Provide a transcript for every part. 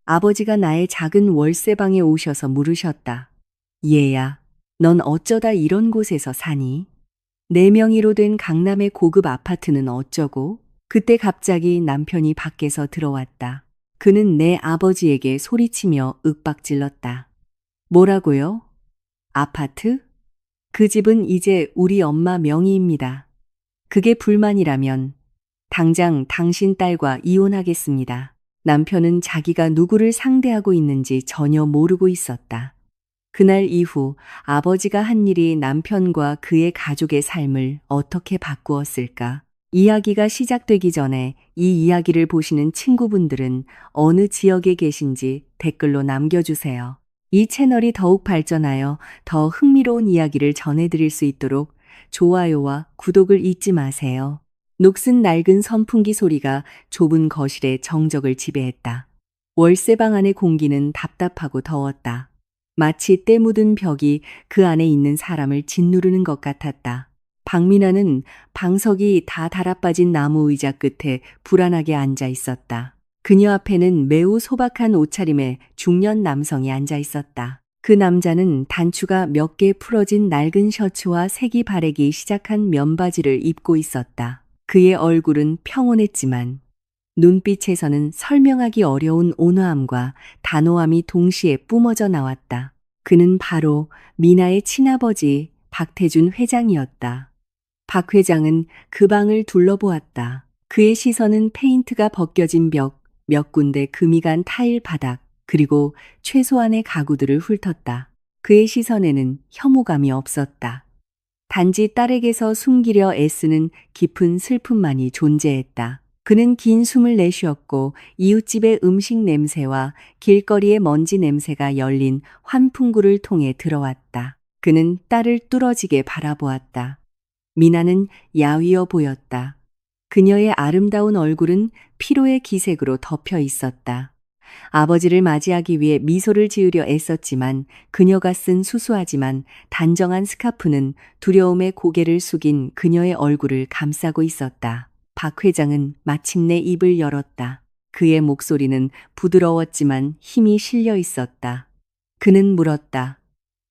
아버지가 나의 작은 월세방에 오셔서 물으셨다. 얘야, 넌 어쩌다 이런 곳에서 사니? 내 명의로 된 강남의 고급 아파트는 어쩌고? 그때 갑자기 남편이 밖에서 들어왔다. 그는 내 아버지에게 소리치며 윽박질렀다. 뭐라고요? 아파트? 그 집은 이제 우리 엄마 명의입니다. 그게 불만이라면 당장 당신 딸과 이혼하겠습니다. 남편은 자기가 누구를 상대하고 있는지 전혀 모르고 있었다. 그날 이후 아버지가 한 일이 남편과 그의 가족의 삶을 어떻게 바꾸었을까? 이야기가 시작되기 전에 이 이야기를 보시는 친구분들은 어느 지역에 계신지 댓글로 남겨주세요. 이 채널이 더욱 발전하여 더 흥미로운 이야기를 전해드릴 수 있도록 좋아요와 구독을 잊지 마세요. 녹슨 낡은 선풍기 소리가 좁은 거실의 정적을 지배했다. 월세방 안의 공기는 답답하고 더웠다. 마치 때 묻은 벽이 그 안에 있는 사람을 짓누르는 것 같았다. 박민아는 방석이 다 달아빠진 나무 의자 끝에 불안하게 앉아 있었다. 그녀 앞에는 매우 소박한 옷차림의 중년 남성이 앉아 있었다. 그 남자는 단추가 몇 개 풀어진 낡은 셔츠와 색이 바래기 시작한 면바지를 입고 있었다. 그의 얼굴은 평온했지만 눈빛에서는 설명하기 어려운 온화함과 단호함이 동시에 뿜어져 나왔다. 그는 바로 미나의 친아버지 박태준 회장이었다. 박 회장은 그 방을 둘러보았다. 그의 시선은 페인트가 벗겨진 벽, 몇 군데 금이 간 타일 바닥, 그리고 최소한의 가구들을 훑었다. 그의 시선에는 혐오감이 없었다. 단지 딸에게서 숨기려 애쓰는 깊은 슬픔만이 존재했다. 그는 긴 숨을 내쉬었고 이웃집의 음식 냄새와 길거리의 먼지 냄새가 열린 환풍구를 통해 들어왔다. 그는 딸을 뚫어지게 바라보았다. 미나는 야위어 보였다. 그녀의 아름다운 얼굴은 피로의 기색으로 덮여 있었다. 아버지를 맞이하기 위해 미소를 지으려 애썼지만 그녀가 쓴 수수하지만 단정한 스카프는 두려움에 고개를 숙인 그녀의 얼굴을 감싸고 있었다. 박 회장은 마침내 입을 열었다. 그의 목소리는 부드러웠지만 힘이 실려 있었다. 그는 물었다.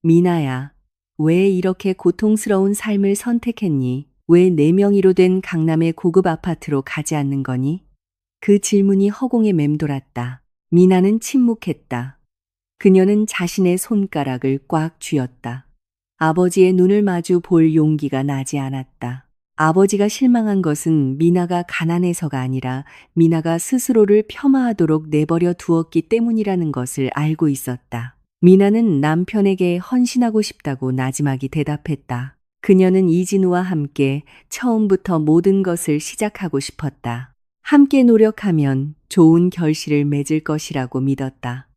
미나야, 왜 이렇게 고통스러운 삶을 선택했니? 왜 내 명의로 된 강남의 고급 아파트로 가지 않는 거니? 그 질문이 허공에 맴돌았다. 미나는 침묵했다. 그녀는 자신의 손가락을 꽉 쥐었다. 아버지의 눈을 마주 볼 용기가 나지 않았다. 아버지가 실망한 것은 미나가 가난해서가 아니라 미나가 스스로를 폄하하도록 내버려 두었기 때문이라는 것을 알고 있었다. 미나는 남편에게 헌신하고 싶다고 나지막이 대답했다. 그녀는 이진우와 함께 처음부터 모든 것을 시작하고 싶었다. 함께 노력하면 좋은 결실을 맺을 것이라고 믿었다.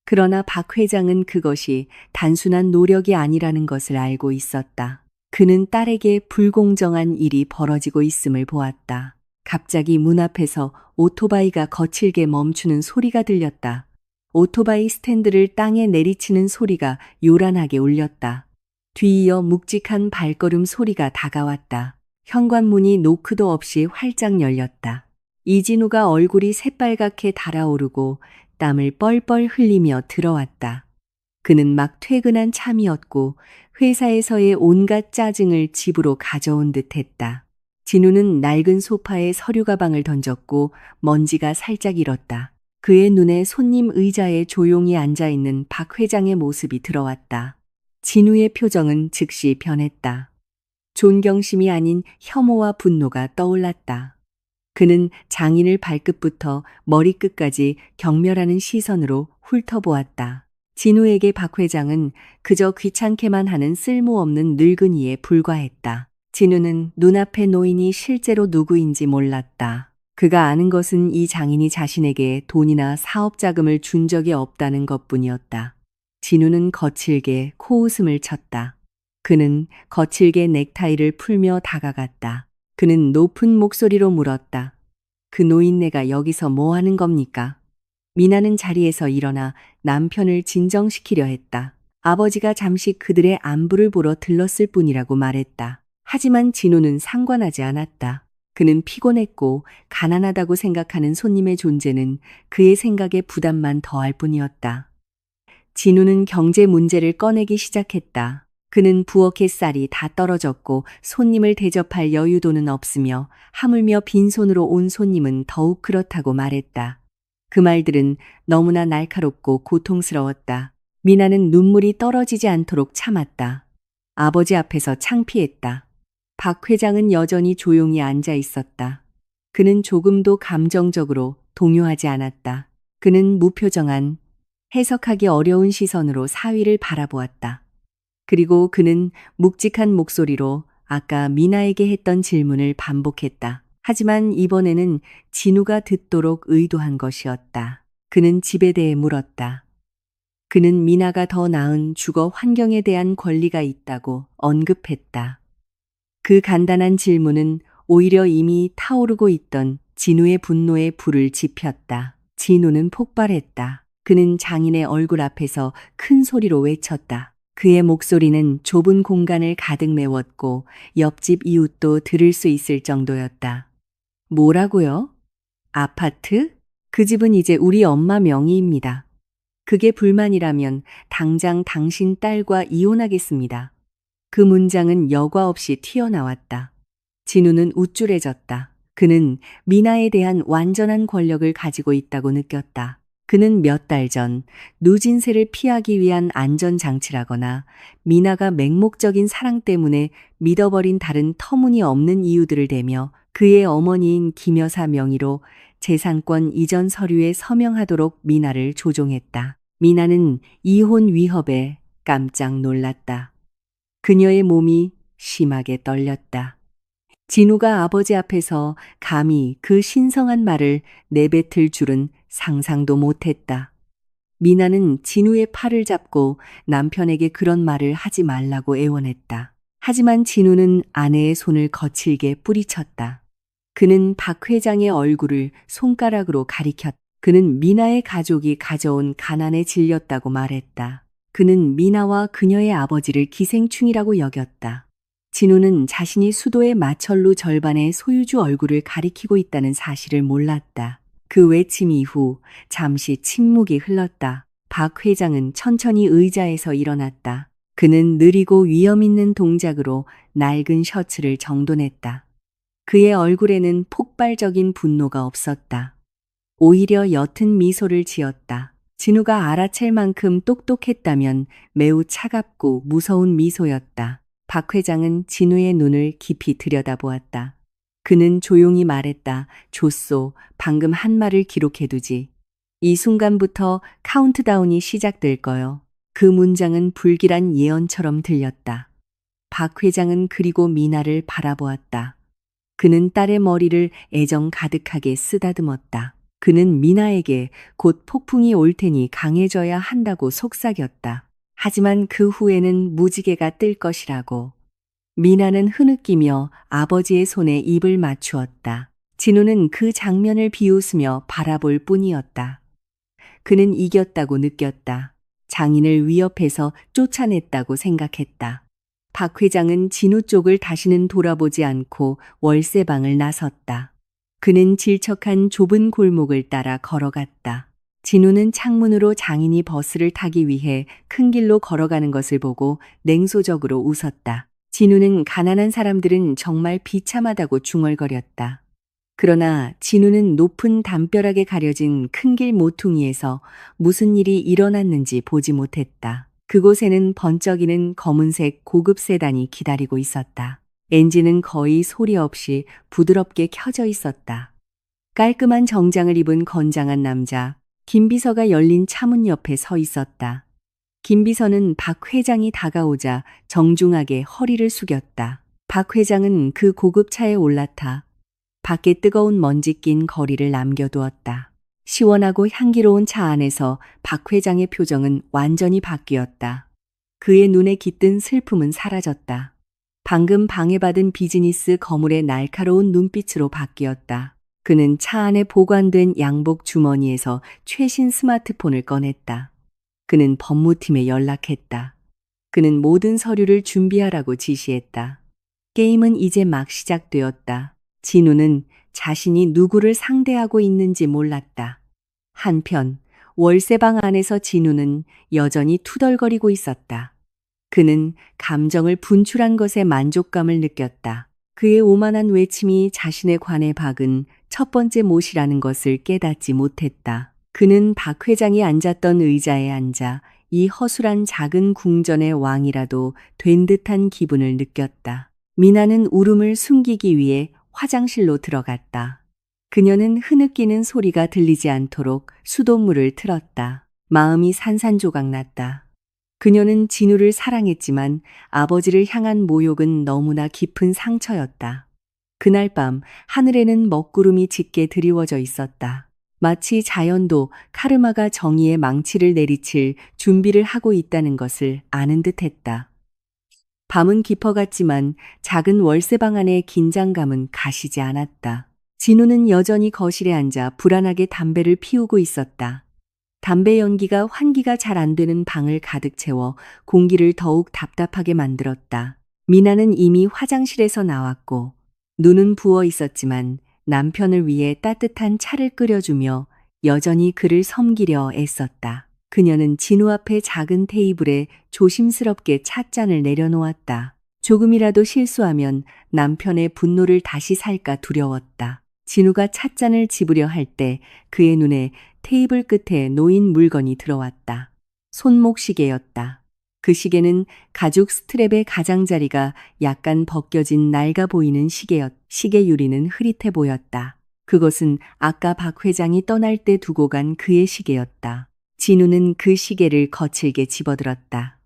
그러나 박 회장은 그것이 단순한 노력이 아니라는 것을 알고 있었다. 그는 딸에게 불공정한 일이 벌어지고 있음을 보았다. 갑자기 문 앞에서 오토바이가 거칠게 멈추는 소리가 들렸다. 오토바이 스탠드를 땅에 내리치는 소리가 요란하게 울렸다. 뒤이어 묵직한 발걸음 소리가 다가왔다. 현관문이 노크도 없이 활짝 열렸다. 이진우가 얼굴이 새빨갛게 달아오르고 땀을 뻘뻘 흘리며 들어왔다. 그는 막 퇴근한 참이었고 회사에서의 온갖 짜증을 집으로 가져온 듯했다. 진우는 낡은 소파에 서류 가방을 던졌고 먼지가 살짝 일었다. 그의 눈에 손님 의자에 조용히 앉아있는 박 회장의 모습이 들어왔다. 진우의 표정은 즉시 변했다. 존경심이 아닌 혐오와 분노가 떠올랐다. 그는 장인을 발끝부터 머리끝까지 경멸하는 시선으로 훑어보았다. 진우에게 박 회장은 그저 귀찮게만 하는 쓸모없는 늙은이에 불과했다. 진우는 눈앞의 노인이 실제로 누구인지 몰랐다. 그가 아는 것은 이 장인이 자신에게 돈이나 사업 자금을 준 적이 없다는 것뿐이었다. 진우는 거칠게 코웃음을 쳤다. 그는 거칠게 넥타이를 풀며 다가갔다. 그는 높은 목소리로 물었다. 그 노인네가 여기서 뭐 하는 겁니까? 미나는 자리에서 일어나 남편을 진정시키려 했다. 아버지가 잠시 그들의 안부를 보러 들렀을 뿐이라고 말했다. 하지만 진우는 상관하지 않았다. 그는 피곤했고 가난하다고 생각하는 손님의 존재는 그의 생각에 부담만 더할 뿐이었다. 진우는 경제 문제를 꺼내기 시작했다. 그는 부엌의 쌀이 다 떨어졌고 손님을 대접할 여유도는 없으며 하물며 빈손으로 온 손님은 더욱 그렇다고 말했다. 그 말들은 너무나 날카롭고 고통스러웠다. 미나는 눈물이 떨어지지 않도록 참았다. 아버지 앞에서 창피했다. 박 회장은 여전히 조용히 앉아 있었다. 그는 조금도 감정적으로 동요하지 않았다. 그는 무표정한, 해석하기 어려운 시선으로 사위를 바라보았다. 그리고 그는 묵직한 목소리로 아까 미나에게 했던 질문을 반복했다. 하지만 이번에는 진우가 듣도록 의도한 것이었다. 그는 집에 대해 물었다. 그는 미나가 더 나은 주거 환경에 대한 권리가 있다고 언급했다. 그 간단한 질문은 오히려 이미 타오르고 있던 진우의 분노에 불을 지폈다. 진우는 폭발했다. 그는 장인의 얼굴 앞에서 큰 소리로 외쳤다. 그의 목소리는 좁은 공간을 가득 메웠고 옆집 이웃도 들을 수 있을 정도였다. 뭐라고요? 아파트? 그 집은 이제 우리 엄마 명의입니다. 그게 불만이라면 당장 당신 딸과 이혼하겠습니다. 그 문장은 여과 없이 튀어나왔다. 진우는 우쭐해졌다. 그는 미나에 대한 완전한 권력을 가지고 있다고 느꼈다. 그는 몇 달 전 누진세를 피하기 위한 안전장치라거나 미나가 맹목적인 사랑 때문에 믿어버린 다른 터무니없는 이유들을 대며 그의 어머니인 김여사 명의로 재산권 이전 서류에 서명하도록 미나를 조종했다. 미나는 이혼 위협에 깜짝 놀랐다. 그녀의 몸이 심하게 떨렸다. 진우가 아버지 앞에서 감히 그 신성한 말을 내뱉을 줄은 상상도 못했다. 미나는 진우의 팔을 잡고 남편에게 그런 말을 하지 말라고 애원했다. 하지만 진우는 아내의 손을 거칠게 뿌리쳤다. 그는 박 회장의 얼굴을 손가락으로 가리켰다. 그는 미나의 가족이 가져온 가난에 질렸다고 말했다. 그는 미나와 그녀의 아버지를 기생충이라고 여겼다. 진우는 자신이 수도의 마철루 절반의 소유주 얼굴을 가리키고 있다는 사실을 몰랐다. 그 외침 이후 잠시 침묵이 흘렀다. 박 회장은 천천히 의자에서 일어났다. 그는 느리고 위험 있는 동작으로 낡은 셔츠를 정돈했다. 그의 얼굴에는 폭발적인 분노가 없었다. 오히려 옅은 미소를 지었다. 진우가 알아챌 만큼 똑똑했다면 매우 차갑고 무서운 미소였다. 박 회장은 진우의 눈을 깊이 들여다보았다. 그는 조용히 말했다. 좋소, 방금 한 말을 기록해두지. 이 순간부터 카운트다운이 시작될 거요. 그 문장은 불길한 예언처럼 들렸다. 박 회장은 그리고 미나를 바라보았다. 그는 딸의 머리를 애정 가득하게 쓰다듬었다. 그는 미나에게 곧 폭풍이 올 테니 강해져야 한다고 속삭였다. 하지만 그 후에는 무지개가 뜰 것이라고. 미나는 흐느끼며 아버지의 손에 입을 맞추었다. 진우는 그 장면을 비웃으며 바라볼 뿐이었다. 그는 이겼다고 느꼈다. 장인을 위협해서 쫓아냈다고 생각했다. 박 회장은 진우 쪽을 다시는 돌아보지 않고 월세방을 나섰다. 그는 질척한 좁은 골목을 따라 걸어갔다. 진우는 창문으로 장인이 버스를 타기 위해 큰 길로 걸어가는 것을 보고 냉소적으로 웃었다. 진우는 가난한 사람들은 정말 비참하다고 중얼거렸다. 그러나 진우는 높은 담벼락에 가려진 큰 길 모퉁이에서 무슨 일이 일어났는지 보지 못했다. 그곳에는 번쩍이는 검은색 고급 세단이 기다리고 있었다. 엔진은 거의 소리 없이 부드럽게 켜져 있었다. 깔끔한 정장을 입은 건장한 남자, 김비서가 열린 차문 옆에 서 있었다. 김비서는 박 회장이 다가오자 정중하게 허리를 숙였다. 박 회장은 그 고급 차에 올라타 밖에 뜨거운 먼지 낀 거리를 남겨두었다. 시원하고 향기로운 차 안에서 박 회장의 표정은 완전히 바뀌었다. 그의 눈에 깃든 슬픔은 사라졌다. 방금 방해받은 비즈니스 거물의 날카로운 눈빛으로 바뀌었다. 그는 차 안에 보관된 양복 주머니에서 최신 스마트폰을 꺼냈다. 그는 법무팀에 연락했다. 그는 모든 서류를 준비하라고 지시했다. 게임은 이제 막 시작되었다. 진우는 자신이 누구를 상대하고 있는지 몰랐다. 한편 월세방 안에서 진우는 여전히 투덜거리고 있었다. 그는 감정을 분출한 것에 만족감을 느꼈다. 그의 오만한 외침이 자신의 관에 박은 첫 번째 못이라는 것을 깨닫지 못했다. 그는 박 회장이 앉았던 의자에 앉아 이 허술한 작은 궁전의 왕이라도 된 듯한 기분을 느꼈다. 미나는 울음을 숨기기 위해 화장실로 들어갔다. 그녀는 흐느끼는 소리가 들리지 않도록 수돗물을 틀었다. 마음이 산산조각 났다. 그녀는 진우를 사랑했지만 아버지를 향한 모욕은 너무나 깊은 상처였다. 그날 밤 하늘에는 먹구름이 짙게 드리워져 있었다. 마치 자연도 카르마가 정의의 망치를 내리칠 준비를 하고 있다는 것을 아는 듯했다. 밤은 깊어갔지만 작은 월세방 안의 긴장감은 가시지 않았다. 진우는 여전히 거실에 앉아 불안하게 담배를 피우고 있었다. 담배 연기가 환기가 잘 안 되는 방을 가득 채워 공기를 더욱 답답하게 만들었다. 미나는 이미 화장실에서 나왔고 눈은 부어 있었지만 남편을 위해 따뜻한 차를 끓여주며 여전히 그를 섬기려 애썼다. 그녀는 진우 앞에 작은 테이블에 조심스럽게 찻잔을 내려놓았다. 조금이라도 실수하면 남편의 분노를 다시 살까 두려웠다. 진우가 찻잔을 집으려 할 때 그의 눈에 테이블 끝에 놓인 물건이 들어왔다. 손목시계였다. 그 시계는 가죽 스트랩의 가장자리가 약간 벗겨진 낡아 보이는 시계 유리는 흐릿해 보였다. 그것은 아까 박 회장이 떠날 때 두고 간 그의 시계였다. 진우는 그 시계를 거칠게 집어들었다.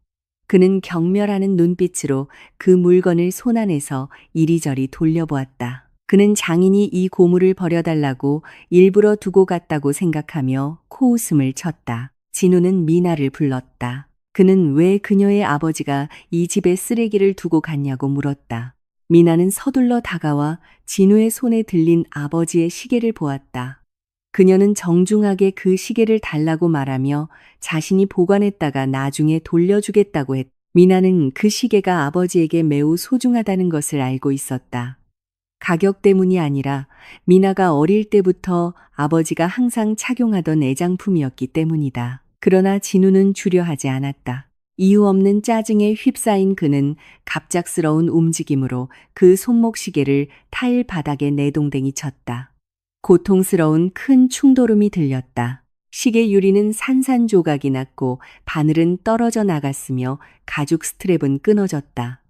그는 경멸하는 눈빛으로 그 물건을 손 안에서 이리저리 돌려보았다. 그는 장인이 이 고물을 버려달라고 일부러 두고 갔다고 생각하며 코웃음을 쳤다. 진우는 미나를 불렀다. 그는 왜 그녀의 아버지가 이 집에 쓰레기를 두고 갔냐고 물었다. 미나는 서둘러 다가와 진우의 손에 들린 아버지의 시계를 보았다. 그녀는 정중하게 그 시계를 달라고 말하며 자신이 보관했다가 나중에 돌려주겠다고 했다. 미나는 그 시계가 아버지에게 매우 소중하다는 것을 알고 있었다. 가격 때문이 아니라 미나가 어릴 때부터 아버지가 항상 착용하던 애장품이었기 때문이다. 그러나 진우는 주려하지 않았다. 이유 없는 짜증에 휩싸인 그는 갑작스러운 움직임으로 그 손목시계를 타일 바닥에 내동댕이 쳤다. 고통스러운 큰 충돌음이 들렸다. 시계 유리는 산산조각이 났고 바늘은 떨어져 나갔으며 가죽 스트랩은 끊어졌다.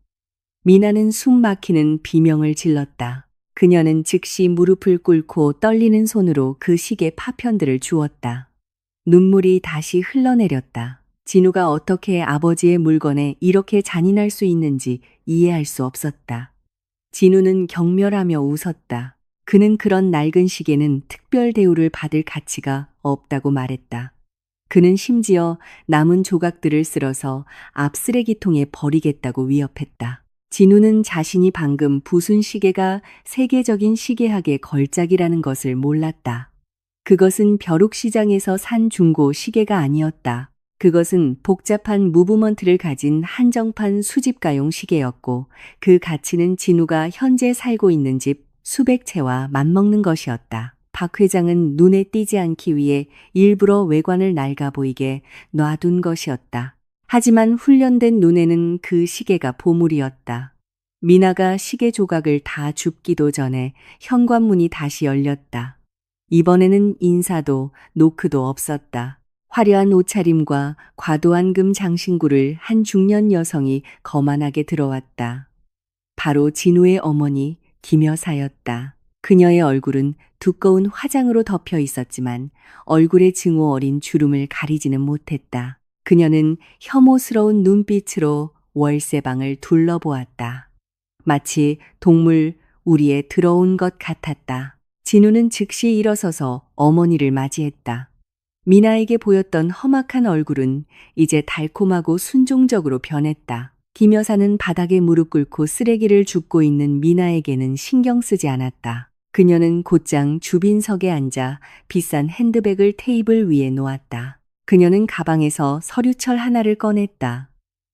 미나는 숨 막히는 비명을 질렀다. 그녀는 즉시 무릎을 꿇고 떨리는 손으로 그 시계 파편들을 주웠다. 눈물이 다시 흘러내렸다. 진우가 어떻게 아버지의 물건에 이렇게 잔인할 수 있는지 이해할 수 없었다. 진우는 경멸하며 웃었다. 그는 그런 낡은 시계는 특별 대우를 받을 가치가 없다고 말했다. 그는 심지어 남은 조각들을 쓸어서 앞 쓰레기통에 버리겠다고 위협했다. 진우는 자신이 방금 부순 시계가 세계적인 시계학의 걸작이라는 것을 몰랐다. 그것은 벼룩시장에서 산 중고 시계가 아니었다. 그것은 복잡한 무브먼트를 가진 한정판 수집가용 시계였고 그 가치는 진우가 현재 살고 있는 집 수백 채와 맞먹는 것이었다. 박 회장은 눈에 띄지 않기 위해 일부러 외관을 낡아 보이게 놔둔 것이었다. 하지만 훈련된 눈에는 그 시계가 보물이었다. 미나가 시계 조각을 다 줍기도 전에 현관문이 다시 열렸다. 이번에는 인사도 노크도 없었다. 화려한 옷차림과 과도한 금 장신구를 한 중년 여성이 거만하게 들어왔다. 바로 진우의 어머니 김여사였다. 그녀의 얼굴은 두꺼운 화장으로 덮여 있었지만 얼굴의 증오 어린 주름을 가리지는 못했다. 그녀는 혐오스러운 눈빛으로 월세방을 둘러보았다. 마치 동물 우리에 들어온 것 같았다. 진우는 즉시 일어서서 어머니를 맞이했다. 미나에게 보였던 험악한 얼굴은 이제 달콤하고 순종적으로 변했다. 김 여사는 바닥에 무릎 꿇고 쓰레기를 줍고 있는 미나에게는 신경 쓰지 않았다. 그녀는 곧장 주빈석에 앉아 비싼 핸드백을 테이블 위에 놓았다. 그녀는 가방에서 서류철 하나를 꺼냈다.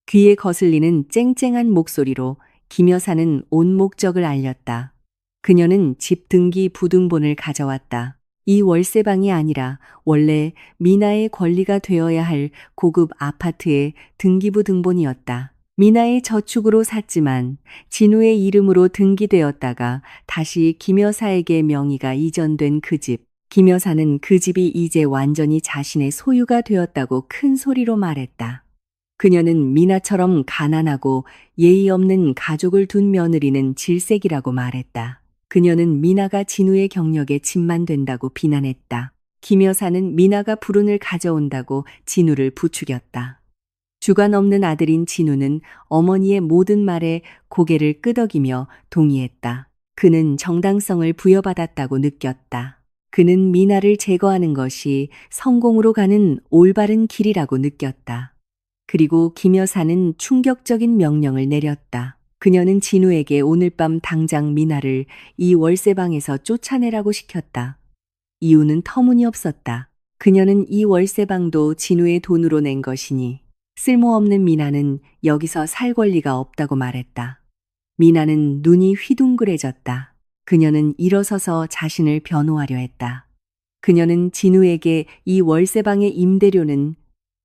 귀에 거슬리는 쨍쨍한 목소리로 김 여사는 온 목적을 알렸다. 그녀는 집 등기 부등본을 가져왔다. 이 월세방이 아니라 원래 미나의 권리가 되어야 할 고급 아파트의 등기부 등본이었다. 미나의 저축으로 샀지만 진우의 이름으로 등기되었다가 다시 김 여사에게 명의가 이전된 그 집. 김 여사는 그 집이 이제 완전히 자신의 소유가 되었다고 큰 소리로 말했다. 그녀는 미나처럼 가난하고 예의 없는 가족을 둔 며느리는 질색이라고 말했다. 그녀는 미나가 진우의 경력에 짐만 된다고 비난했다. 김 여사는 미나가 불운을 가져온다고 진우를 부추겼다. 주관 없는 아들인 진우는 어머니의 모든 말에 고개를 끄덕이며 동의했다. 그는 정당성을 부여받았다고 느꼈다. 그는 미나를 제거하는 것이 성공으로 가는 올바른 길이라고 느꼈다. 그리고 김 여사는 충격적인 명령을 내렸다. 그녀는 진우에게 오늘 밤 당장 미나를 이 월세방에서 쫓아내라고 시켰다. 이유는 터무니없었다. 그녀는 이 월세방도 진우의 돈으로 낸 것이니 쓸모없는 미나는 여기서 살 권리가 없다고 말했다. 미나는 눈이 휘둥그레졌다. 그녀는 일어서서 자신을 변호하려 했다. 그녀는 진우에게 이 월세방의 임대료는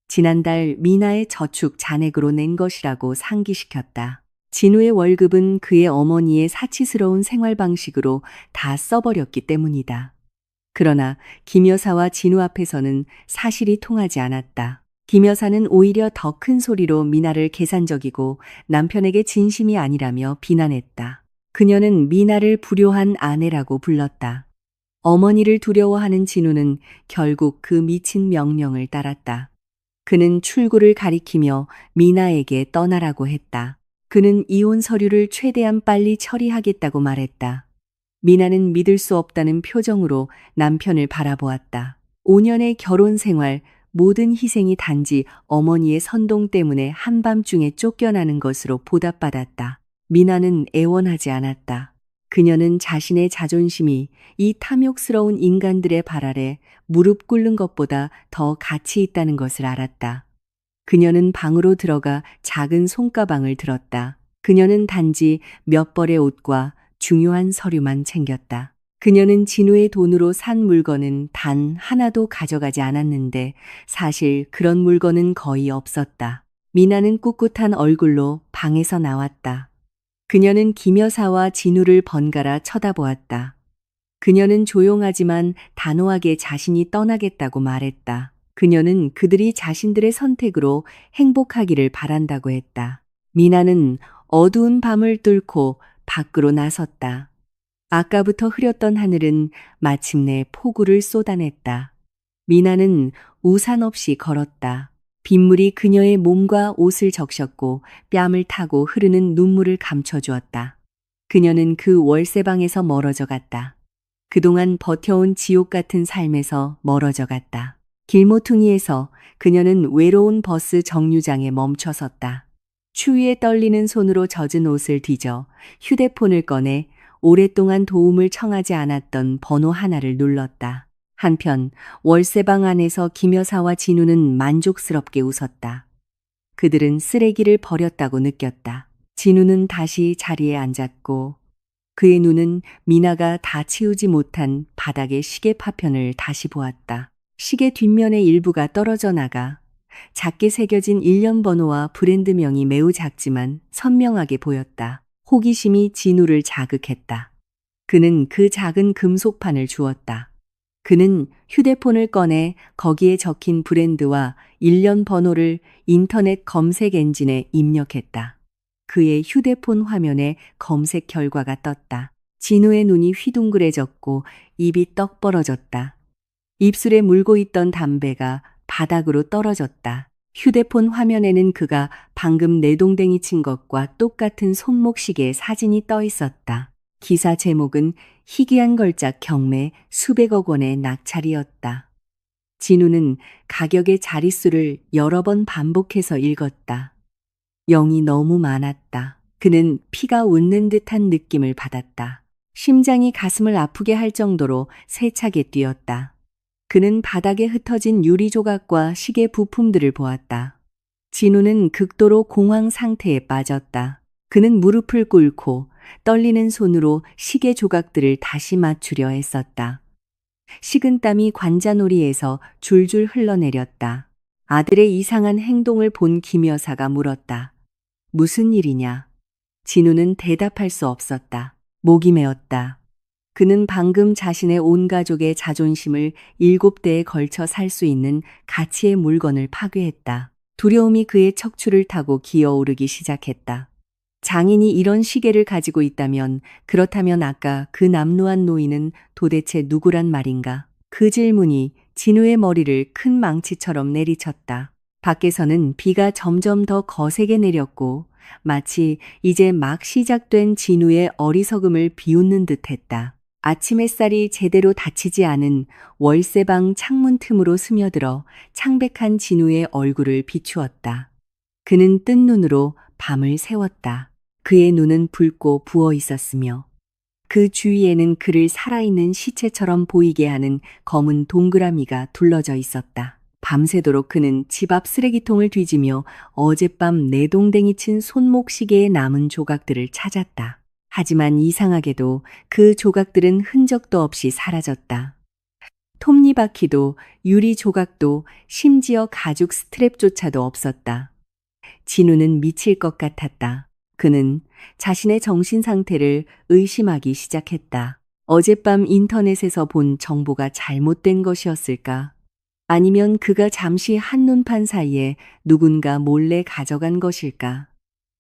지난달 미나의 저축 잔액으로 낸 것이라고 상기시켰다. 진우의 월급은 그의 어머니의 사치스러운 생활 방식으로 다 써버렸기 때문이다. 그러나 김 여사와 진우 앞에서는 사실이 통하지 않았다. 김 여사는 오히려 더 큰 소리로 미나를 계산적이고 남편에게 진심이 아니라며 비난했다. 그녀는 미나를 불효한 아내라고 불렀다. 어머니를 두려워하는 진우는 결국 그 미친 명령을 따랐다. 그는 출구를 가리키며 미나에게 떠나라고 했다. 그는 이혼 서류를 최대한 빨리 처리하겠다고 말했다. 미나는 믿을 수 없다는 표정으로 남편을 바라보았다. 5년의 결혼 생활, 모든 희생이 단지 어머니의 선동 때문에 한밤중에 쫓겨나는 것으로 보답받았다. 미나는 애원하지 않았다. 그녀는 자신의 자존심이 이 탐욕스러운 인간들의 발 아래 무릎 꿇는 것보다 더 가치 있다는 것을 알았다. 그녀는 방으로 들어가 작은 손가방을 들었다. 그녀는 단지 몇 벌의 옷과 중요한 서류만 챙겼다. 그녀는 진우의 돈으로 산 물건은 단 하나도 가져가지 않았는데 사실 그런 물건은 거의 없었다. 미나는 꿋꿋한 얼굴로 방에서 나왔다. 그녀는 김 여사와 진우를 번갈아 쳐다보았다. 그녀는 조용하지만 단호하게 자신이 떠나겠다고 말했다. 그녀는 그들이 자신들의 선택으로 행복하기를 바란다고 했다. 미나는 어두운 밤을 뚫고 밖으로 나섰다. 아까부터 흐렸던 하늘은 마침내 폭우를 쏟아냈다. 미나는 우산 없이 걸었다. 빗물이 그녀의 몸과 옷을 적셨고 뺨을 타고 흐르는 눈물을 감춰주었다. 그녀는 그 월세방에서 멀어져 갔다. 그동안 버텨온 지옥 같은 삶에서 멀어져 갔다. 길모퉁이에서 그녀는 외로운 버스 정류장에 멈춰섰다. 추위에 떨리는 손으로 젖은 옷을 뒤져 휴대폰을 꺼내 오랫동안 도움을 청하지 않았던 번호 하나를 눌렀다. 한편 월세방 안에서 김 여사와 진우는 만족스럽게 웃었다. 그들은 쓰레기를 버렸다고 느꼈다. 진우는 다시 자리에 앉았고 그의 눈은 미나가 다 치우지 못한 바닥의 시계 파편을 다시 보았다. 시계 뒷면의 일부가 떨어져 나가 작게 새겨진 일련 번호와 브랜드명이 매우 작지만 선명하게 보였다. 호기심이 진우를 자극했다. 그는 그 작은 금속판을 주었다. 그는 휴대폰을 꺼내 거기에 적힌 브랜드와 일련 번호를 인터넷 검색 엔진에 입력했다. 그의 휴대폰 화면에 검색 결과가 떴다. 진우의 눈이 휘둥그레졌고 입이 떡 벌어졌다. 입술에 물고 있던 담배가 바닥으로 떨어졌다. 휴대폰 화면에는 그가 방금 내동댕이 친 것과 똑같은 손목시계의 사진이 떠 있었다. 기사 제목은 희귀한 걸작 경매 수백억 원의 낙찰이었다. 진우는 가격의 자릿수를 여러 번 반복해서 읽었다. 0이 너무 많았다. 그는 피가 웃는 듯한 느낌을 받았다. 심장이 가슴을 아프게 할 정도로 세차게 뛰었다. 그는 바닥에 흩어진 유리 조각과 시계 부품들을 보았다. 진우는 극도로 공황 상태에 빠졌다. 그는 무릎을 꿇고 떨리는 손으로 시계 조각들을 다시 맞추려 했었다. 식은땀이 관자놀이에서 줄줄 흘러내렸다. 아들의 이상한 행동을 본 김 여사가 물었다. 무슨 일이냐? 진우는 대답할 수 없었다. 목이 메었다. 그는 방금 자신의 온 가족의 자존심을 7대에 걸쳐 살 수 있는 가치의 물건을 파괴했다. 두려움이 그의 척추를 타고 기어오르기 시작했다. 장인이 이런 시계를 가지고 있다면, 그렇다면 아까 그 남루한 노인은 도대체 누구란 말인가? 그 질문이 진우의 머리를 큰 망치처럼 내리쳤다. 밖에서는 비가 점점 더 거세게 내렸고 마치 이제 막 시작된 진우의 어리석음을 비웃는 듯했다. 아침 햇살이 제대로 닫히지 않은 월세방 창문 틈으로 스며들어 창백한 진우의 얼굴을 비추었다. 그는 뜬 눈으로 밤을 새웠다. 그의 눈은 붉고 부어 있었으며 그 주위에는 그를 살아있는 시체처럼 보이게 하는 검은 동그라미가 둘러져 있었다. 밤새도록 그는 집 앞 쓰레기통을 뒤지며 어젯밤 내동댕이 친 손목시계의 남은 조각들을 찾았다. 하지만 이상하게도 그 조각들은 흔적도 없이 사라졌다. 톱니바퀴도 유리 조각도 심지어 가죽 스트랩조차도 없었다. 진우는 미칠 것 같았다. 그는 자신의 정신 상태를 의심하기 시작했다. 어젯밤 인터넷에서 본 정보가 잘못된 것이었을까? 아니면 그가 잠시 한눈판 사이에 누군가 몰래 가져간 것일까?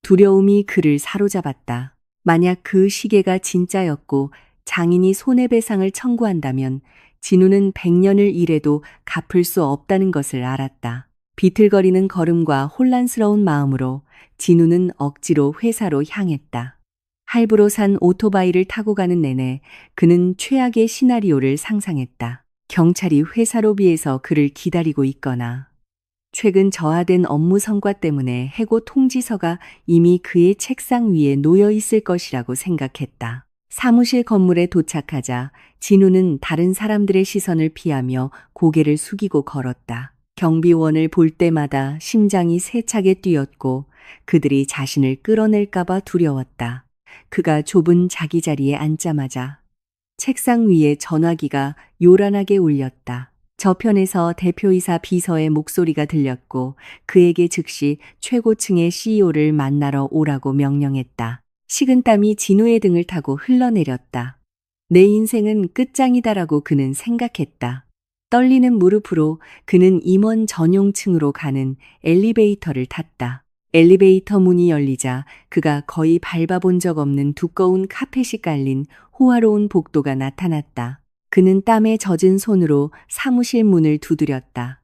두려움이 그를 사로잡았다. 만약 그 시계가 진짜였고 장인이 손해배상을 청구한다면 진우는 100년을 일해도 갚을 수 없다는 것을 알았다. 비틀거리는 걸음과 혼란스러운 마음으로 진우는 억지로 회사로 향했다. 할부로 산 오토바이를 타고 가는 내내 그는 최악의 시나리오를 상상했다. 경찰이 회사 로비에서 그를 기다리고 있거나 최근 저하된 업무 성과 때문에 해고 통지서가 이미 그의 책상 위에 놓여 있을 것이라고 생각했다. 사무실 건물에 도착하자 진우는 다른 사람들의 시선을 피하며 고개를 숙이고 걸었다. 경비원을 볼 때마다 심장이 세차게 뛰었고 그들이 자신을 끌어낼까봐 두려웠다. 그가 좁은 자기 자리에 앉자마자 책상 위에 전화기가 요란하게 울렸다. 저편에서 대표이사 비서의 목소리가 들렸고 그에게 즉시 최고층의 CEO를 만나러 오라고 명령했다. 식은땀이 진우의 등을 타고 흘러내렸다. 내 인생은 끝장이다라고 그는 생각했다. 떨리는 무릎으로 그는 임원 전용층으로 가는 엘리베이터를 탔다. 엘리베이터 문이 열리자 그가 거의 밟아본 적 없는 두꺼운 카펫이 깔린 호화로운 복도가 나타났다. 그는 땀에 젖은 손으로 사무실 문을 두드렸다.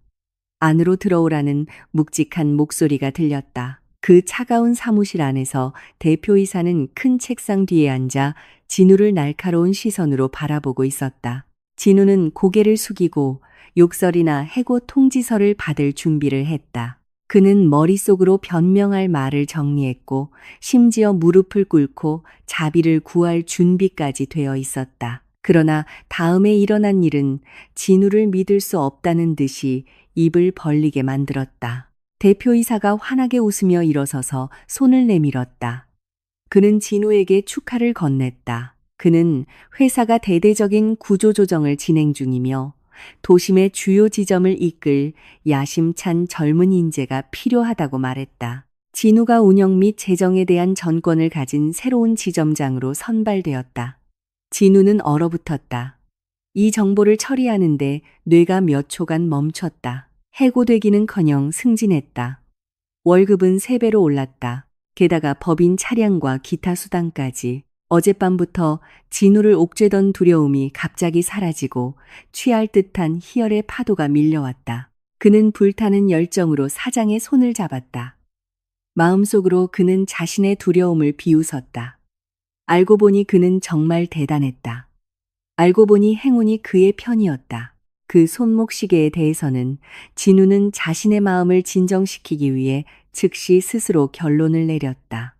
안으로 들어오라는 묵직한 목소리가 들렸다. 그 차가운 사무실 안에서 대표이사는 큰 책상 뒤에 앉아 진우를 날카로운 시선으로 바라보고 있었다. 진우는 고개를 숙이고 욕설이나 해고 통지서를 받을 준비를 했다. 그는 머릿속으로 변명할 말을 정리했고 심지어 무릎을 꿇고 자비를 구할 준비까지 되어 있었다. 그러나 다음에 일어난 일은 진우를 믿을 수 없다는 듯이 입을 벌리게 만들었다. 대표이사가 환하게 웃으며 일어서서 손을 내밀었다. 그는 진우에게 축하를 건넸다. 그는 회사가 대대적인 구조조정을 진행 중이며 도심의 주요 지점을 이끌 야심찬 젊은 인재가 필요하다고 말했다. 진우가 운영 및 재정에 대한 전권을 가진 새로운 지점장으로 선발되었다. 진우는 얼어붙었다. 이 정보를 처리하는데 뇌가 몇 초간 멈췄다. 해고되기는커녕 승진했다. 월급은 3배로 올랐다. 게다가 법인 차량과 기타 수당까지. 어젯밤부터 진우를 옥죄던 두려움이 갑자기 사라지고 취할 듯한 희열의 파도가 밀려왔다. 그는 불타는 열정으로 사장의 손을 잡았다. 마음속으로 그는 자신의 두려움을 비웃었다. 알고 보니 그는 정말 대단했다. 알고 보니 행운이 그의 편이었다. 그 손목시계에 대해서는 진우는 자신의 마음을 진정시키기 위해 즉시 스스로 결론을 내렸다.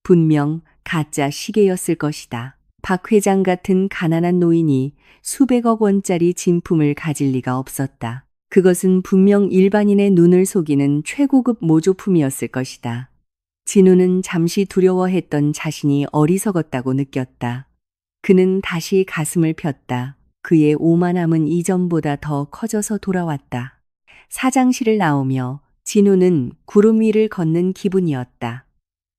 분명 가짜 시계였을 것이다. 박 회장 같은 가난한 노인이 수백억 원짜리 진품을 가질 리가 없었다. 그것은 분명 일반인의 눈을 속이는 최고급 모조품이었을 것이다. 진우는 잠시 두려워했던 자신이 어리석었다고 느꼈다. 그는 다시 가슴을 폈다. 그의 오만함은 이전보다 더 커져서 돌아왔다. 사장실을 나오며 진우는 구름 위를 걷는 기분이었다.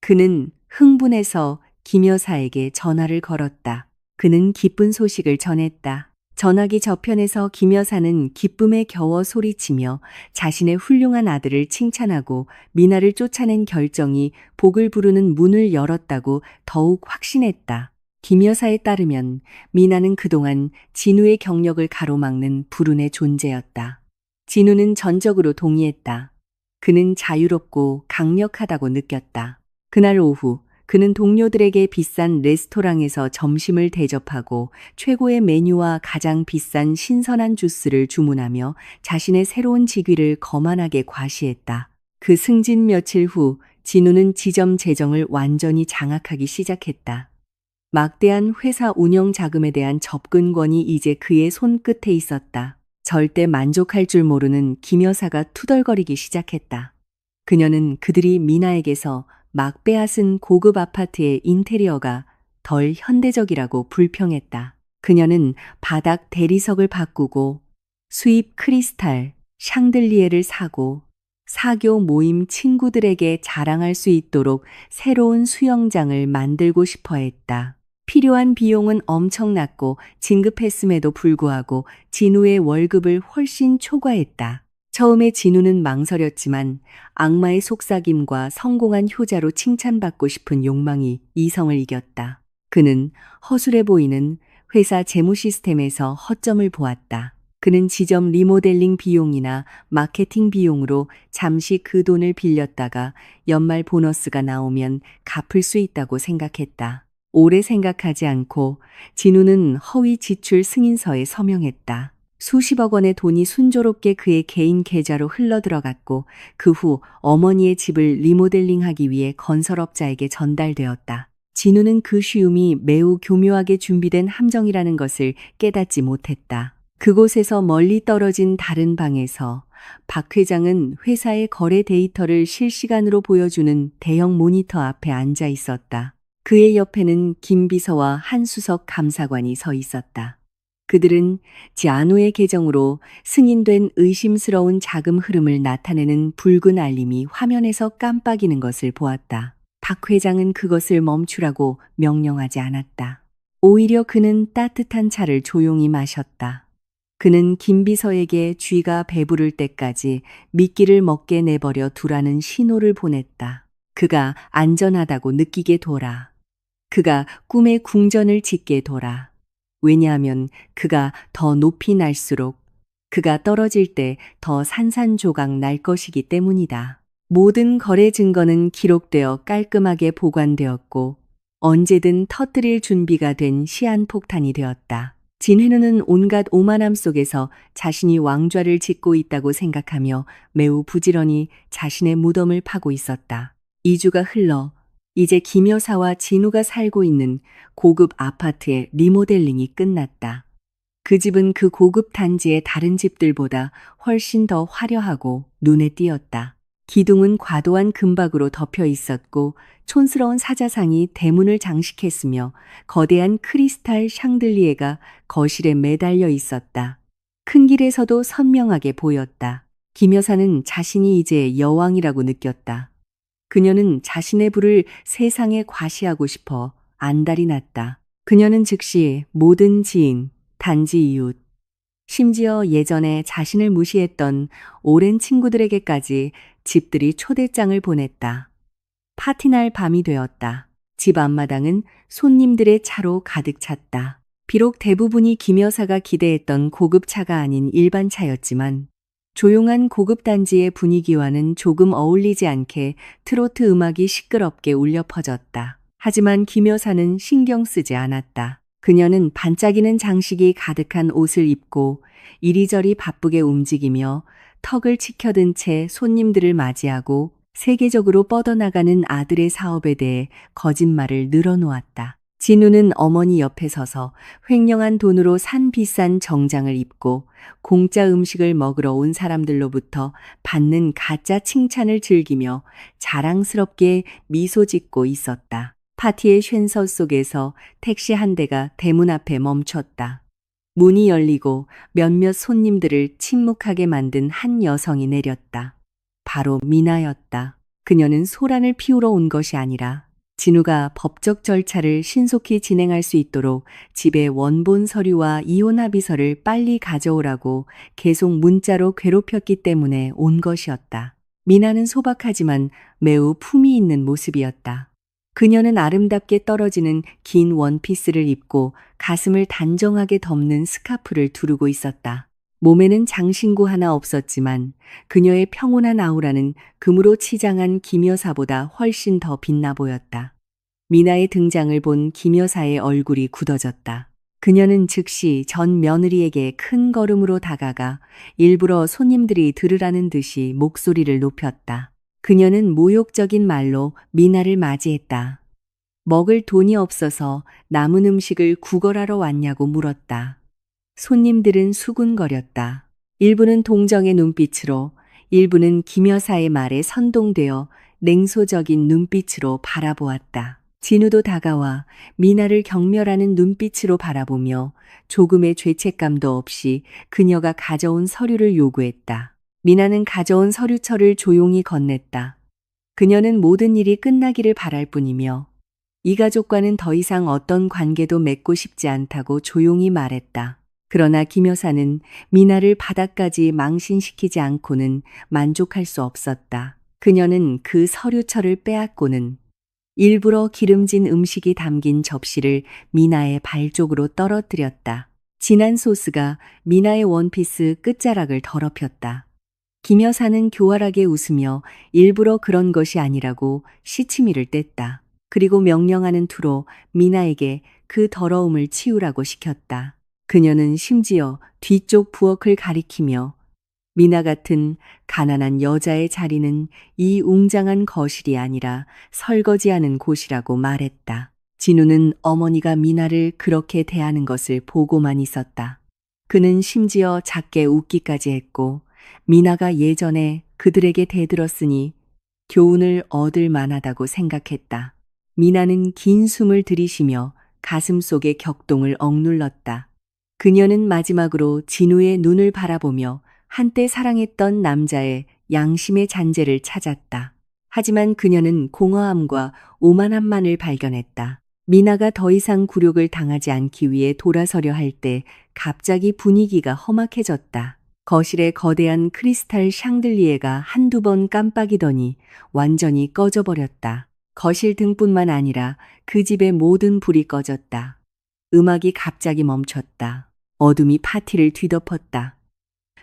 그는 흥분해서 김 여사에게 전화를 걸었다. 그는 기쁜 소식을 전했다. 전화기 저편에서 김 여사는 기쁨에 겨워 소리치며 자신의 훌륭한 아들을 칭찬하고 미나를 쫓아낸 결정이 복을 부르는 문을 열었다고 더욱 확신했다. 김 여사에 따르면 미나는 그동안 진우의 경력을 가로막는 불운의 존재였다. 진우는 전적으로 동의했다. 그는 자유롭고 강력하다고 느꼈다. 그날 오후 그는 동료들에게 비싼 레스토랑에서 점심을 대접하고 최고의 메뉴와 가장 비싼 신선한 주스를 주문하며 자신의 새로운 직위를 거만하게 과시했다. 그 승진 며칠 후 진우는 지점 재정을 완전히 장악하기 시작했다. 막대한 회사 운영 자금에 대한 접근권이 이제 그의 손끝에 있었다. 절대 만족할 줄 모르는 김 여사가 투덜거리기 시작했다. 그녀는 그들이 미나에게서 막 빼앗은 고급 아파트의 인테리어가 덜 현대적이라고 불평했다. 그녀는 바닥 대리석을 바꾸고 수입 크리스탈, 샹들리에를 사고 사교 모임 친구들에게 자랑할 수 있도록 새로운 수영장을 만들고 싶어 했다. 필요한 비용은 엄청났고 진급했음에도 불구하고 진우의 월급을 훨씬 초과했다. 처음에 진우는 망설였지만 악마의 속삭임과 성공한 효자로 칭찬받고 싶은 욕망이 이성을 이겼다. 그는 허술해 보이는 회사 재무 시스템에서 허점을 보았다. 그는 지점 리모델링 비용이나 마케팅 비용으로 잠시 그 돈을 빌렸다가 연말 보너스가 나오면 갚을 수 있다고 생각했다. 오래 생각하지 않고 진우는 허위 지출 승인서에 서명했다. 수십억 원의 돈이 순조롭게 그의 개인 계좌로 흘러들어갔고 그 후 어머니의 집을 리모델링하기 위해 건설업자에게 전달되었다. 진우는 그 쉬움이 매우 교묘하게 준비된 함정이라는 것을 깨닫지 못했다. 그곳에서 멀리 떨어진 다른 방에서 박 회장은 회사의 거래 데이터를 실시간으로 보여주는 대형 모니터 앞에 앉아 있었다. 그의 옆에는 김 비서와 한수석 감사관이 서 있었다. 그들은 지아노의 계정으로 승인된 의심스러운 자금 흐름을 나타내는 붉은 알림이 화면에서 깜빡이는 것을 보았다. 박 회장은 그것을 멈추라고 명령하지 않았다. 오히려 그는 따뜻한 차를 조용히 마셨다. 그는 김 비서에게 쥐가 배부를 때까지 미끼를 먹게 내버려 두라는 신호를 보냈다. 그가 안전하다고 느끼게 둬라. 그가 꿈의 궁전을 짓게 둬라. 왜냐하면 그가 더 높이 날수록 그가 떨어질 때 더 산산조각 날 것이기 때문이다. 모든 거래 증거는 기록되어 깔끔하게 보관되었고 언제든 터뜨릴 준비가 된 시한폭탄이 되었다. 진회누는 온갖 오만함 속에서 자신이 왕좌를 짓고 있다고 생각하며 매우 부지런히 자신의 무덤을 파고 있었다. 2주가 흘러 이제 김 여사와 진우가 살고 있는 고급 아파트의 리모델링이 끝났다. 그 집은 그 고급 단지의 다른 집들보다 훨씬 더 화려하고 눈에 띄었다. 기둥은 과도한 금박으로 덮여 있었고 촌스러운 사자상이 대문을 장식했으며 거대한 크리스탈 샹들리에가 거실에 매달려 있었다. 큰 길에서도 선명하게 보였다. 김 여사는 자신이 이제 여왕이라고 느꼈다. 그녀는 자신의 부를 세상에 과시하고 싶어 안달이 났다. 그녀는 즉시 모든 지인, 단지 이웃, 심지어 예전에 자신을 무시했던 오랜 친구들에게까지 집들이 초대장을 보냈다. 파티날 밤이 되었다. 집 앞마당은 손님들의 차로 가득 찼다. 비록 대부분이 김 여사가 기대했던 고급차가 아닌 일반 차였지만 조용한 고급 단지의 분위기와는 조금 어울리지 않게 트로트 음악이 시끄럽게 울려 퍼졌다. 하지만 김 여사는 신경 쓰지 않았다. 그녀는 반짝이는 장식이 가득한 옷을 입고 이리저리 바쁘게 움직이며 턱을 치켜든 채 손님들을 맞이하고 세계적으로 뻗어나가는 아들의 사업에 대해 거짓말을 늘어놓았다. 진우는 어머니 옆에 서서 횡령한 돈으로 산 비싼 정장을 입고 공짜 음식을 먹으러 온 사람들로부터 받는 가짜 칭찬을 즐기며 자랑스럽게 미소 짓고 있었다. 파티의 쉔서 속에서 택시 한 대가 대문 앞에 멈췄다. 문이 열리고 몇몇 손님들을 침묵하게 만든 한 여성이 내렸다. 바로 미나였다. 그녀는 소란을 피우러 온 것이 아니라 진우가 법적 절차를 신속히 진행할 수 있도록 집에 원본 서류와 이혼 합의서를 빨리 가져오라고 계속 문자로 괴롭혔기 때문에 온 것이었다. 미나는 소박하지만 매우 품위 있는 모습이었다. 그녀는 아름답게 떨어지는 긴 원피스를 입고 가슴을 단정하게 덮는 스카프를 두르고 있었다. 몸에는 장신구 하나 없었지만 그녀의 평온한 아우라는 금으로 치장한 김 여사보다 훨씬 더 빛나 보였다. 미나의 등장을 본 김 여사의 얼굴이 굳어졌다. 그녀는 즉시 전 며느리에게 큰 걸음으로 다가가 일부러 손님들이 들으라는 듯이 목소리를 높였다. 그녀는 모욕적인 말로 미나를 맞이했다. 먹을 돈이 없어서 남은 음식을 구걸하러 왔냐고 물었다. 손님들은 수군거렸다. 일부는 동정의 눈빛으로, 일부는 김 여사의 말에 선동되어 냉소적인 눈빛으로 바라보았다. 진우도 다가와 미나를 경멸하는 눈빛으로 바라보며 조금의 죄책감도 없이 그녀가 가져온 서류를 요구했다. 미나는 가져온 서류철을 조용히 건넸다. 그녀는 모든 일이 끝나기를 바랄 뿐이며 이 가족과는 더 이상 어떤 관계도 맺고 싶지 않다고 조용히 말했다. 그러나 김 여사는 미나를 바닥까지 망신시키지 않고는 만족할 수 없었다. 그녀는 그 서류철을 빼앗고는 일부러 기름진 음식이 담긴 접시를 미나의 발 쪽으로 떨어뜨렸다. 진한 소스가 미나의 원피스 끝자락을 더럽혔다. 김 여사는 교활하게 웃으며 일부러 그런 것이 아니라고 시치미를 뗐다. 그리고 명령하는 투로 미나에게 그 더러움을 치우라고 시켰다. 그녀는 심지어 뒤쪽 부엌을 가리키며 미나 같은 가난한 여자의 자리는 이 웅장한 거실이 아니라 설거지하는 곳이라고 말했다. 진우는 어머니가 미나를 그렇게 대하는 것을 보고만 있었다. 그는 심지어 작게 웃기까지 했고 미나가 예전에 그들에게 대들었으니 교훈을 얻을 만하다고 생각했다. 미나는 긴 숨을 들이쉬며 가슴 속의 격동을 억눌렀다. 그녀는 마지막으로 진우의 눈을 바라보며 한때 사랑했던 남자의 양심의 잔재를 찾았다. 하지만 그녀는 공허함과 오만함만을 발견했다. 미나가 더 이상 굴욕을 당하지 않기 위해 돌아서려 할 때 갑자기 분위기가 험악해졌다. 거실에 거대한 크리스탈 샹들리에가 한두 번 깜빡이더니 완전히 꺼져버렸다. 거실 등뿐만 아니라 그 집의 모든 불이 꺼졌다. 음악이 갑자기 멈췄다. 어둠이 파티를 뒤덮었다.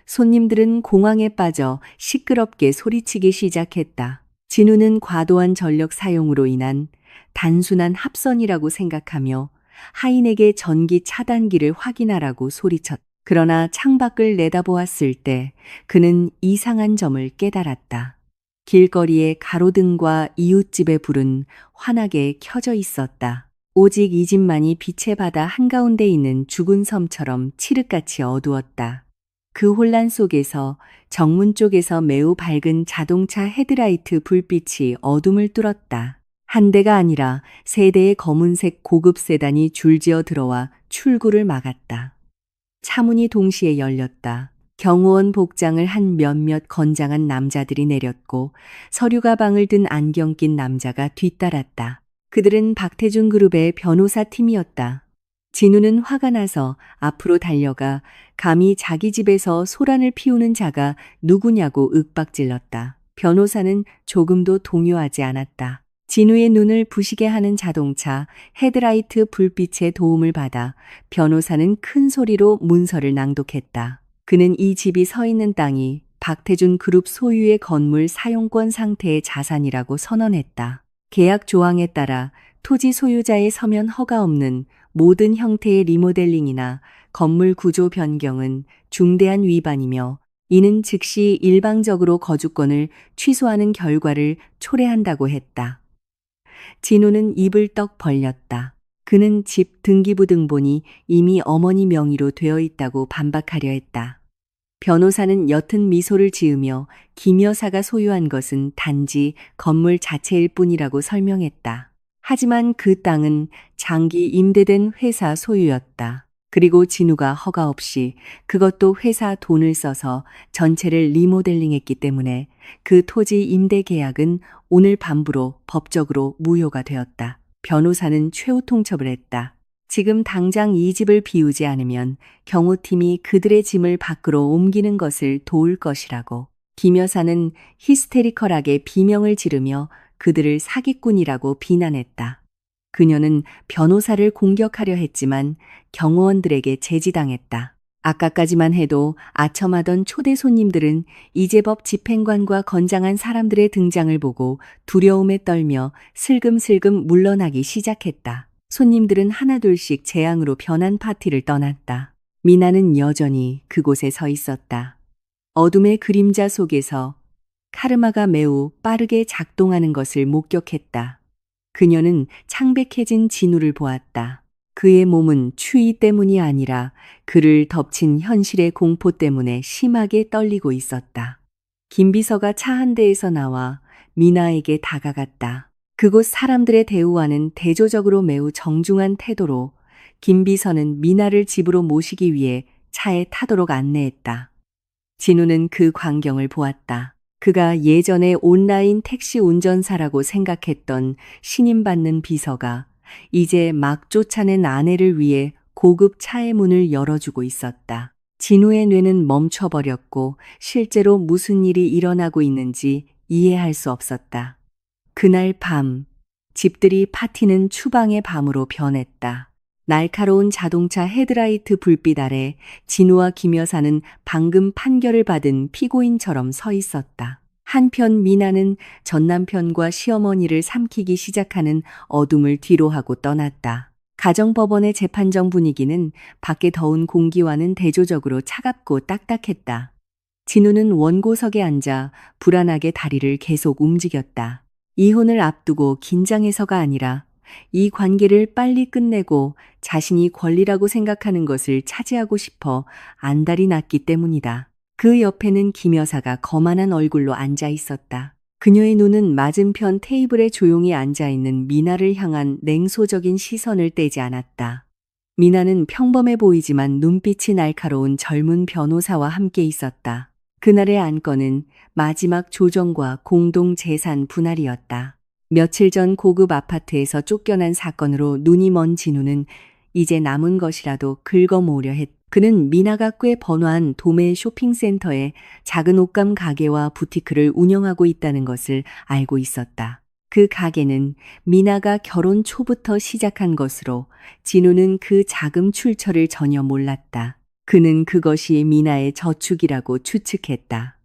손님들은 공황에 빠져 시끄럽게 소리치기 시작했다. 진우는 과도한 전력 사용으로 인한 단순한 합선이라고 생각하며 하인에게 전기 차단기를 확인하라고 소리쳤다. 그러나 창밖을 내다보았을 때 그는 이상한 점을 깨달았다. 길거리의 가로등과 이웃집의 불은 환하게 켜져 있었다. 오직 이 집만이 빛의 바다 한가운데 있는 죽은 섬처럼 칠흑같이 어두웠다. 그 혼란 속에서 정문 쪽에서 매우 밝은 자동차 헤드라이트 불빛이 어둠을 뚫었다. 한 대가 아니라 세 대의 검은색 고급 세단이 줄지어 들어와 출구를 막았다. 차문이 동시에 열렸다. 경호원 복장을 한 몇몇 건장한 남자들이 내렸고 서류 가방을 든 안경 낀 남자가 뒤따랐다. 그들은 박태준 그룹의 변호사 팀이었다. 진우는 화가 나서 앞으로 달려가 감히 자기 집에서 소란을 피우는 자가 누구냐고 윽박질렀다. 변호사는 조금도 동요하지 않았다. 진우의 눈을 부시게 하는 자동차 헤드라이트 불빛의 도움을 받아 변호사는 큰 소리로 문서를 낭독했다. 그는 이 집이 서 있는 땅이 박태준 그룹 소유의 건물 사용권 상태의 자산이라고 선언했다. 계약 조항에 따라 토지 소유자의 서면 허가 없는 모든 형태의 리모델링이나 건물 구조 변경은 중대한 위반이며 이는 즉시 일방적으로 거주권을 취소하는 결과를 초래한다고 했다. 진우는 입을 떡 벌렸다. 그는 집 등기부등본이 이미 어머니 명의로 되어 있다고 반박하려 했다. 변호사는 옅은 미소를 지으며 김 여사가 소유한 것은 단지 건물 자체일 뿐이라고 설명했다. 하지만 그 땅은 장기 임대된 회사 소유였다. 그리고 진우가 허가 없이 그것도 회사 돈을 써서 전체를 리모델링했기 때문에 그 토지 임대 계약은 오늘 밤부로 법적으로 무효가 되었다. 변호사는 최후 통첩을 했다. 지금 당장 이 집을 비우지 않으면 경호팀이 그들의 짐을 밖으로 옮기는 것을 도울 것이라고. 김 여사는 히스테리컬하게 비명을 지르며 그들을 사기꾼이라고 비난했다. 그녀는 변호사를 공격하려 했지만 경호원들에게 제지당했다. 아까까지만 해도 아첨하던 초대 손님들은 이제법 집행관과 건장한 사람들의 등장을 보고 두려움에 떨며 슬금슬금 물러나기 시작했다. 손님들은 하나둘씩 재앙으로 변한 파티를 떠났다. 미나는 여전히 그곳에 서 있었다. 어둠의 그림자 속에서 카르마가 매우 빠르게 작동하는 것을 목격했다. 그녀는 창백해진 진우를 보았다. 그의 몸은 추위 때문이 아니라 그를 덮친 현실의 공포 때문에 심하게 떨리고 있었다. 김 비서가 차 한 대에서 나와 미나에게 다가갔다. 그곳 사람들의 대우와는 대조적으로 매우 정중한 태도로 김 비서는 미나를 집으로 모시기 위해 차에 타도록 안내했다. 진우는 그 광경을 보았다. 그가 예전에 온라인 택시 운전사라고 생각했던 신임받는 비서가 이제 막 쫓아낸 아내를 위해 고급 차의 문을 열어주고 있었다. 진우의 뇌는 멈춰버렸고 실제로 무슨 일이 일어나고 있는지 이해할 수 없었다. 그날 밤, 집들이 파티는 추방의 밤으로 변했다. 날카로운 자동차 헤드라이트 불빛 아래 진우와 김 여사는 방금 판결을 받은 피고인처럼 서 있었다. 한편 미나는 전 남편과 시어머니를 삼키기 시작하는 어둠을 뒤로하고 떠났다. 가정법원의 재판정 분위기는 밖에 더운 공기와는 대조적으로 차갑고 딱딱했다. 진우는 원고석에 앉아 불안하게 다리를 계속 움직였다. 이혼을 앞두고 긴장해서가 아니라 이 관계를 빨리 끝내고 자신이 권리라고 생각하는 것을 차지하고 싶어 안달이 났기 때문이다. 그 옆에는 김 여사가 거만한 얼굴로 앉아 있었다. 그녀의 눈은 맞은편 테이블에 조용히 앉아 있는 미나를 향한 냉소적인 시선을 떼지 않았다. 미나는 평범해 보이지만 눈빛이 날카로운 젊은 변호사와 함께 있었다. 그날의 안건은 마지막 조정과 공동 재산 분할이었다. 며칠 전 고급 아파트에서 쫓겨난 사건으로 눈이 먼 진우는 이제 남은 것이라도 긁어모으려 했다. 그는 미나가 꽤 번화한 도매 쇼핑센터에 작은 옷감 가게와 부티크를 운영하고 있다는 것을 알고 있었다. 그 가게는 미나가 결혼 초부터 시작한 것으로 진우는 그 자금 출처를 전혀 몰랐다. 그는 그것이 미나의 저축이라고 추측했다.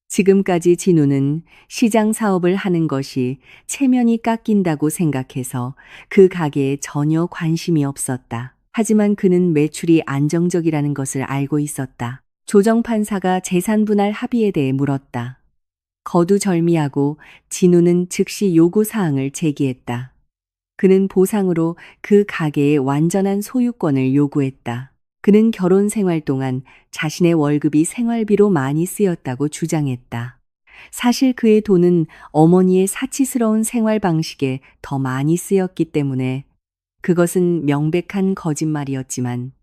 지금까지 진우는 시장 사업을 하는 것이 체면이 깎인다고 생각해서 그 가게에 전혀 관심이 없었다. 하지만 그는 매출이 안정적이라는 것을 알고 있었다. 조정판사가 재산 분할 합의에 대해 물었다. 거두절미하고 진우는 즉시 요구사항을 제기했다. 그는 보상으로 그 가게의 완전한 소유권을 요구했다. 그는 결혼 생활 동안 자신의 월급이 생활비로 많이 쓰였다고 주장했다. 사실 그의 돈은 어머니의 사치스러운 생활 방식에 더 많이 쓰였기 때문에 그것은 명백한 거짓말이었지만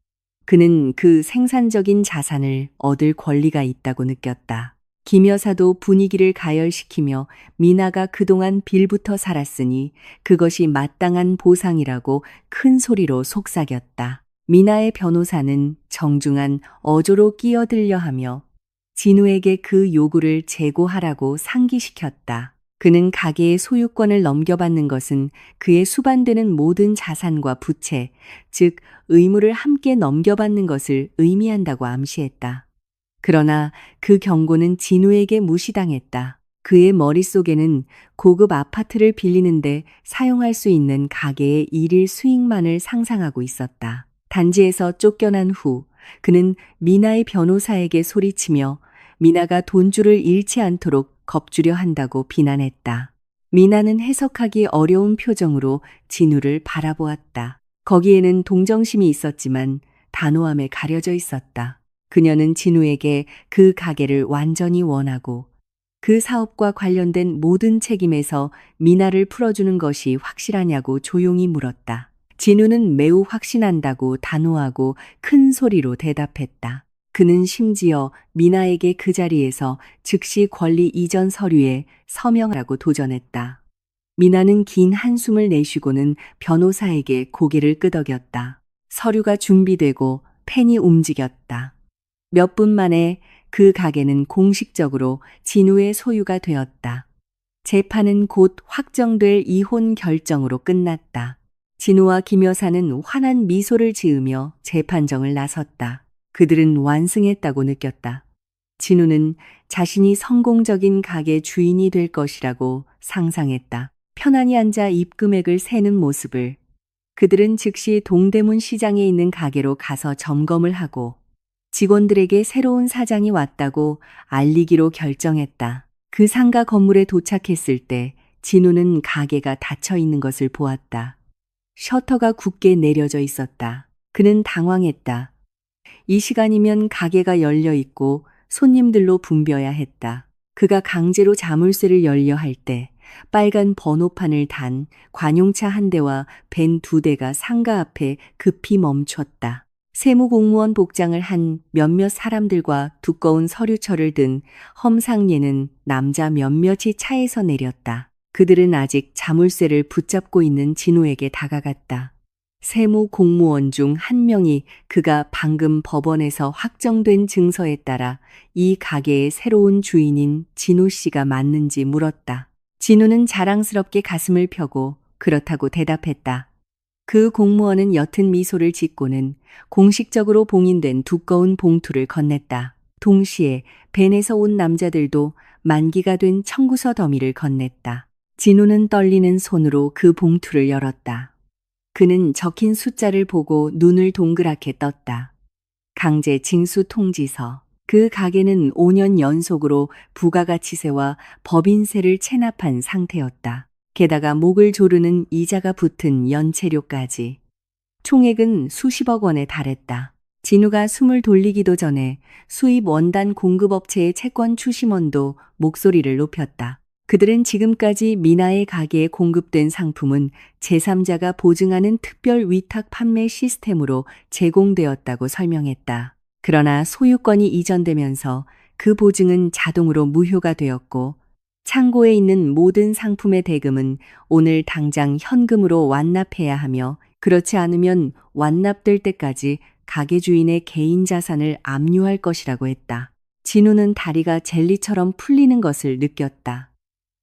그는 그 생산적인 자산을 얻을 권리가 있다고 느꼈다. 김 여사도 분위기를 가열시키며 미나가 그동안 빌부터 살았으니 그것이 마땅한 보상이라고 큰 소리로 속삭였다. 미나의 변호사는 정중한 어조로 끼어들려 하며 진우에게 그 요구를 재고하라고 상기시켰다. 그는 가게의 소유권을 넘겨받는 것은 그의 수반되는 모든 자산과 부채, 즉 의무를 함께 넘겨받는 것을 의미한다고 암시했다. 그러나 그 경고는 진우에게 무시당했다. 그의 머릿속에는 고급 아파트를 빌리는데 사용할 수 있는 가게의 일일 수익만을 상상하고 있었다. 단지에서 쫓겨난 후 그는 미나의 변호사에게 소리치며 미나가 돈줄을 잃지 않도록 겁주려 한다고 비난했다. 미나는 해석하기 어려운 표정으로 진우를 바라보았다. 거기에는 동정심이 있었지만 단호함에 가려져 있었다. 그녀는 진우에게 그 가게를 완전히 원하고 그 사업과 관련된 모든 책임에서 미나를 풀어주는 것이 확실하냐고 조용히 물었다. 진우는 매우 확신한다고 단호하고 큰 소리로 대답했다. 그는 심지어 미나에게 그 자리에서 즉시 권리 이전 서류에 서명하라고 도전했다. 미나는 긴 한숨을 내쉬고는 변호사에게 고개를 끄덕였다. 서류가 준비되고 펜이 움직였다. 몇 분 만에 그 가게는 공식적으로 진우의 소유가 되었다. 재판은 곧 확정될 이혼 결정으로 끝났다. 진우와 김 여사는 환한 미소를 지으며 재판정을 나섰다. 그들은 완승했다고 느꼈다. 진우는 자신이 성공적인 가게 주인이 될 것이라고 상상했다. 편안히 앉아 입금액을 세는 모습을. 그들은 즉시 동대문 시장에 있는 가게로 가서 점검을 하고 직원들에게 새로운 사장이 왔다고 알리기로 결정했다. 그 상가 건물에 도착했을 때 진우는 가게가 닫혀 있는 것을 보았다. 셔터가 굳게 내려져 있었다. 그는 당황했다. 이 시간이면 가게가 열려 있고 손님들로 붐벼야 했다. 그가 강제로 자물쇠를 열려 할 때 빨간 번호판을 단 관용차 한 대와 벤 두 대가 상가 앞에 급히 멈췄다. 세무공무원 복장을 한 몇몇 사람들과 두꺼운 서류철을 든 험상예는 남자 몇몇이 차에서 내렸다. 그들은 아직 자물쇠를 붙잡고 있는 진우에게 다가갔다. 세무공무원 중 한 명이 그가 방금 법원에서 확정된 증서에 따라 이 가게의 새로운 주인인 진우 씨가 맞는지 물었다. 진우는 자랑스럽게 가슴을 펴고 그렇다고 대답했다. 그 공무원은 옅은 미소를 짓고는 공식적으로 봉인된 두꺼운 봉투를 건넸다. 동시에 벤에서 온 남자들도 만기가 된 청구서 더미를 건넸다. 진우는 떨리는 손으로 그 봉투를 열었다. 그는 적힌 숫자를 보고 눈을 동그랗게 떴다. 강제 징수 통지서. 그 가게는 5년 연속으로 부가가치세와 법인세를 체납한 상태였다. 게다가 목을 조르는 이자가 붙은 연체료까지. 총액은 수십억 원에 달했다. 진우가 숨을 돌리기도 전에 수입 원단 공급업체의 채권 추심원도 목소리를 높였다. 그들은 지금까지 미나의 가게에 공급된 상품은 제3자가 보증하는 특별 위탁 판매 시스템으로 제공되었다고 설명했다. 그러나 소유권이 이전되면서 그 보증은 자동으로 무효가 되었고 창고에 있는 모든 상품의 대금은 오늘 당장 현금으로 완납해야 하며 그렇지 않으면 완납될 때까지 가게 주인의 개인 자산을 압류할 것이라고 했다. 진우는 다리가 젤리처럼 풀리는 것을 느꼈다.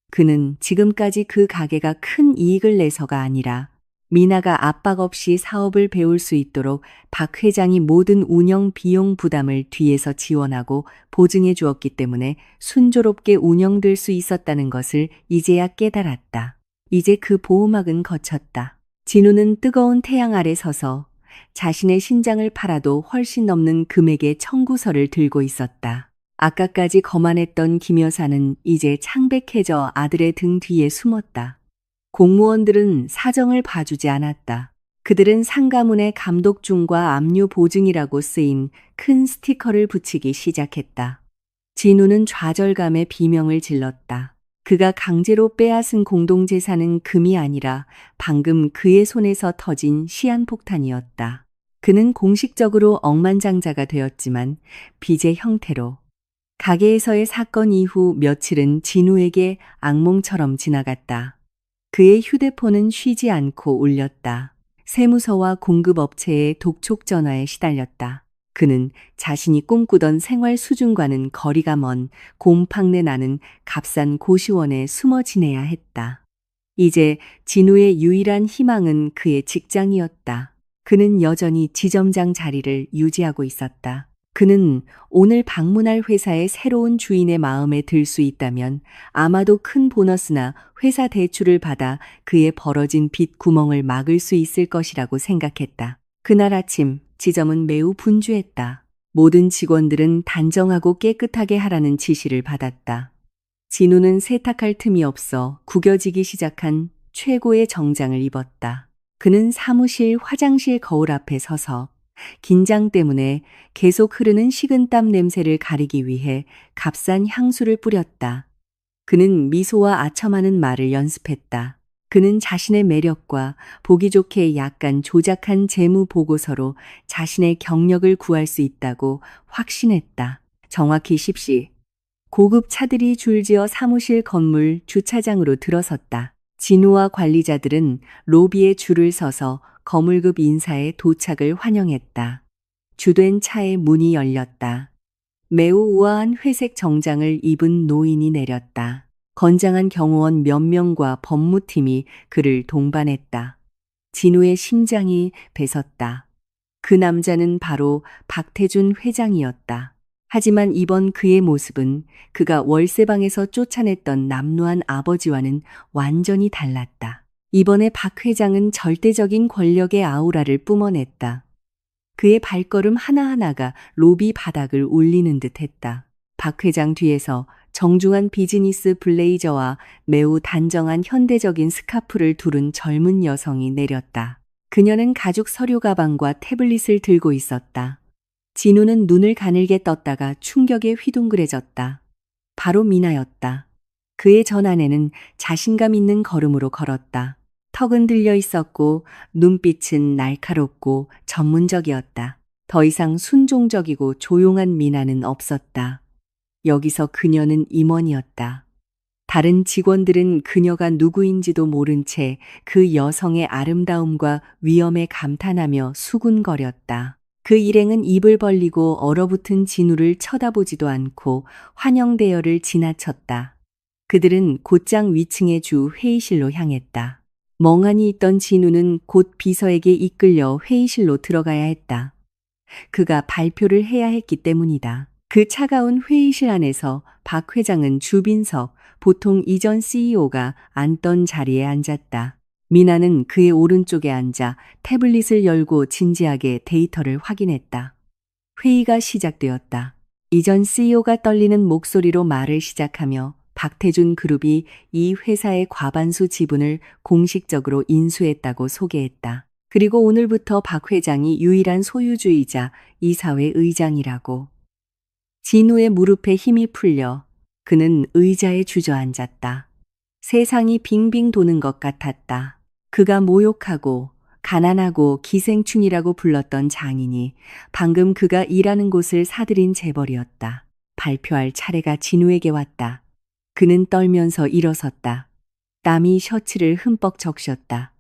그는 지금까지 그 가게가 큰 이익을 내서가 아니라 미나가 압박 없이 사업을 배울 수 있도록 박 회장이 모든 운영 비용 부담을 뒤에서 지원하고 보증해 주었기 때문에 순조롭게 운영될 수 있었다는 것을 이제야 깨달았다. 이제 그 보호막은 거쳤다. 진우는 뜨거운 태양 아래 서서 자신의 신장을 팔아도 훨씬 넘는 금액의 청구서를 들고 있었다. 아까까지 거만했던 김 여사는 이제 창백해져 아들의 등 뒤에 숨었다. 공무원들은 사정을 봐주지 않았다. 그들은 상가문에 감독 중과 압류 보증이라고 쓰인 큰 스티커를 붙이기 시작했다. 진우는 좌절감에 비명을 질렀다. 그가 강제로 빼앗은 공동재산은 금이 아니라 방금 그의 손에서 터진 시한폭탄이었다. 그는 공식적으로 억만장자가 되었지만 빚의 형태로 가게에서의 사건 이후 며칠은 진우에게 악몽처럼 지나갔다. 그의 휴대폰은 쉬지 않고 울렸다. 세무서와 공급업체의 독촉 전화에 시달렸다. 그는 자신이 꿈꾸던 생활 수준과는 거리가 먼 곰팡내 나는 값싼 고시원에 숨어 지내야 했다. 이제 진우의 유일한 희망은 그의 직장이었다. 그는 여전히 지점장 자리를 유지하고 있었다. 그는 오늘 방문할 회사의 새로운 주인의 마음에 들 수 있다면 아마도 큰 보너스나 회사 대출을 받아 그의 벌어진 빚 구멍을 막을 수 있을 것이라고 생각했다. 그날 아침 지점은 매우 분주했다. 모든 직원들은 단정하고 깨끗하게 하라는 지시를 받았다. 진우는 세탁할 틈이 없어 구겨지기 시작한 최고의 정장을 입었다. 그는 사무실 화장실 거울 앞에 서서 긴장 때문에 계속 흐르는 식은땀 냄새를 가리기 위해 값싼 향수를 뿌렸다. 그는 미소와 아첨하는 말을 연습했다. 그는 자신의 매력과 보기 좋게 약간 조작한 재무 보고서로 자신의 경력을 구할 수 있다고 확신했다. 정확히 10시. 고급 차들이 줄지어 사무실 건물 주차장으로 들어섰다. 진우와 관리자들은 로비에 줄을 서서 거물급 인사의 도착을 환영했다. 주된 차의 문이 열렸다. 매우 우아한 회색 정장을 입은 노인이 내렸다. 건장한 경호원 몇 명과 법무팀이 그를 동반했다. 진우의 심장이 배섰다. 그 남자는 바로 박태준 회장이었다. 하지만 이번 그의 모습은 그가 월세방에서 쫓아냈던 남루한 아버지와는 완전히 달랐다. 이번에 박 회장은 절대적인 권력의 아우라를 뿜어냈다. 그의 발걸음 하나하나가 로비 바닥을 울리는 듯 했다. 박 회장 뒤에서 정중한 비즈니스 블레이저와 매우 단정한 현대적인 스카프를 두른 젊은 여성이 내렸다. 그녀는 가죽 서류 가방과 태블릿을 들고 있었다. 진우는 눈을 가늘게 떴다가 충격에 휘둥그레졌다. 바로 미나였다. 그의 전안에는 자신감 있는 걸음으로 걸었다. 턱은 들려 있었고 눈빛은 날카롭고 전문적이었다. 더 이상 순종적이고 조용한 미나는 없었다. 여기서 그녀는 임원이었다. 다른 직원들은 그녀가 누구인지도 모른 채 그 여성의 아름다움과 위엄에 감탄하며 수군거렸다. 그 일행은 입을 벌리고 얼어붙은 진우를 쳐다보지도 않고 환영 대열을 지나쳤다. 그들은 곧장 위층의 주 회의실로 향했다. 멍하니 있던 진우는 곧 비서에게 이끌려 회의실로 들어가야 했다. 그가 발표를 해야 했기 때문이다. 그 차가운 회의실 안에서 박 회장은 주빈석, 보통 이전 CEO가 앉던 자리에 앉았다. 미나는 그의 오른쪽에 앉아 태블릿을 열고 진지하게 데이터를 확인했다. 회의가 시작되었다. 이전 CEO가 떨리는 목소리로 말을 시작하며 박태준 그룹이 이 회사의 과반수 지분을 공식적으로 인수했다고 소개했다. 그리고 오늘부터 박 회장이 유일한 소유주이자 이사회 의장이라고. 진우의 무릎에 힘이 풀려 그는 의자에 주저앉았다. 세상이 빙빙 도는 것 같았다. 그가 모욕하고 가난하고 기생충이라고 불렀던 장인이 방금 그가 일하는 곳을 사들인 재벌이었다. 발표할 차례가 진우에게 왔다. 그는 떨면서 일어섰다. 땀이 셔츠를 흠뻑 적셨다.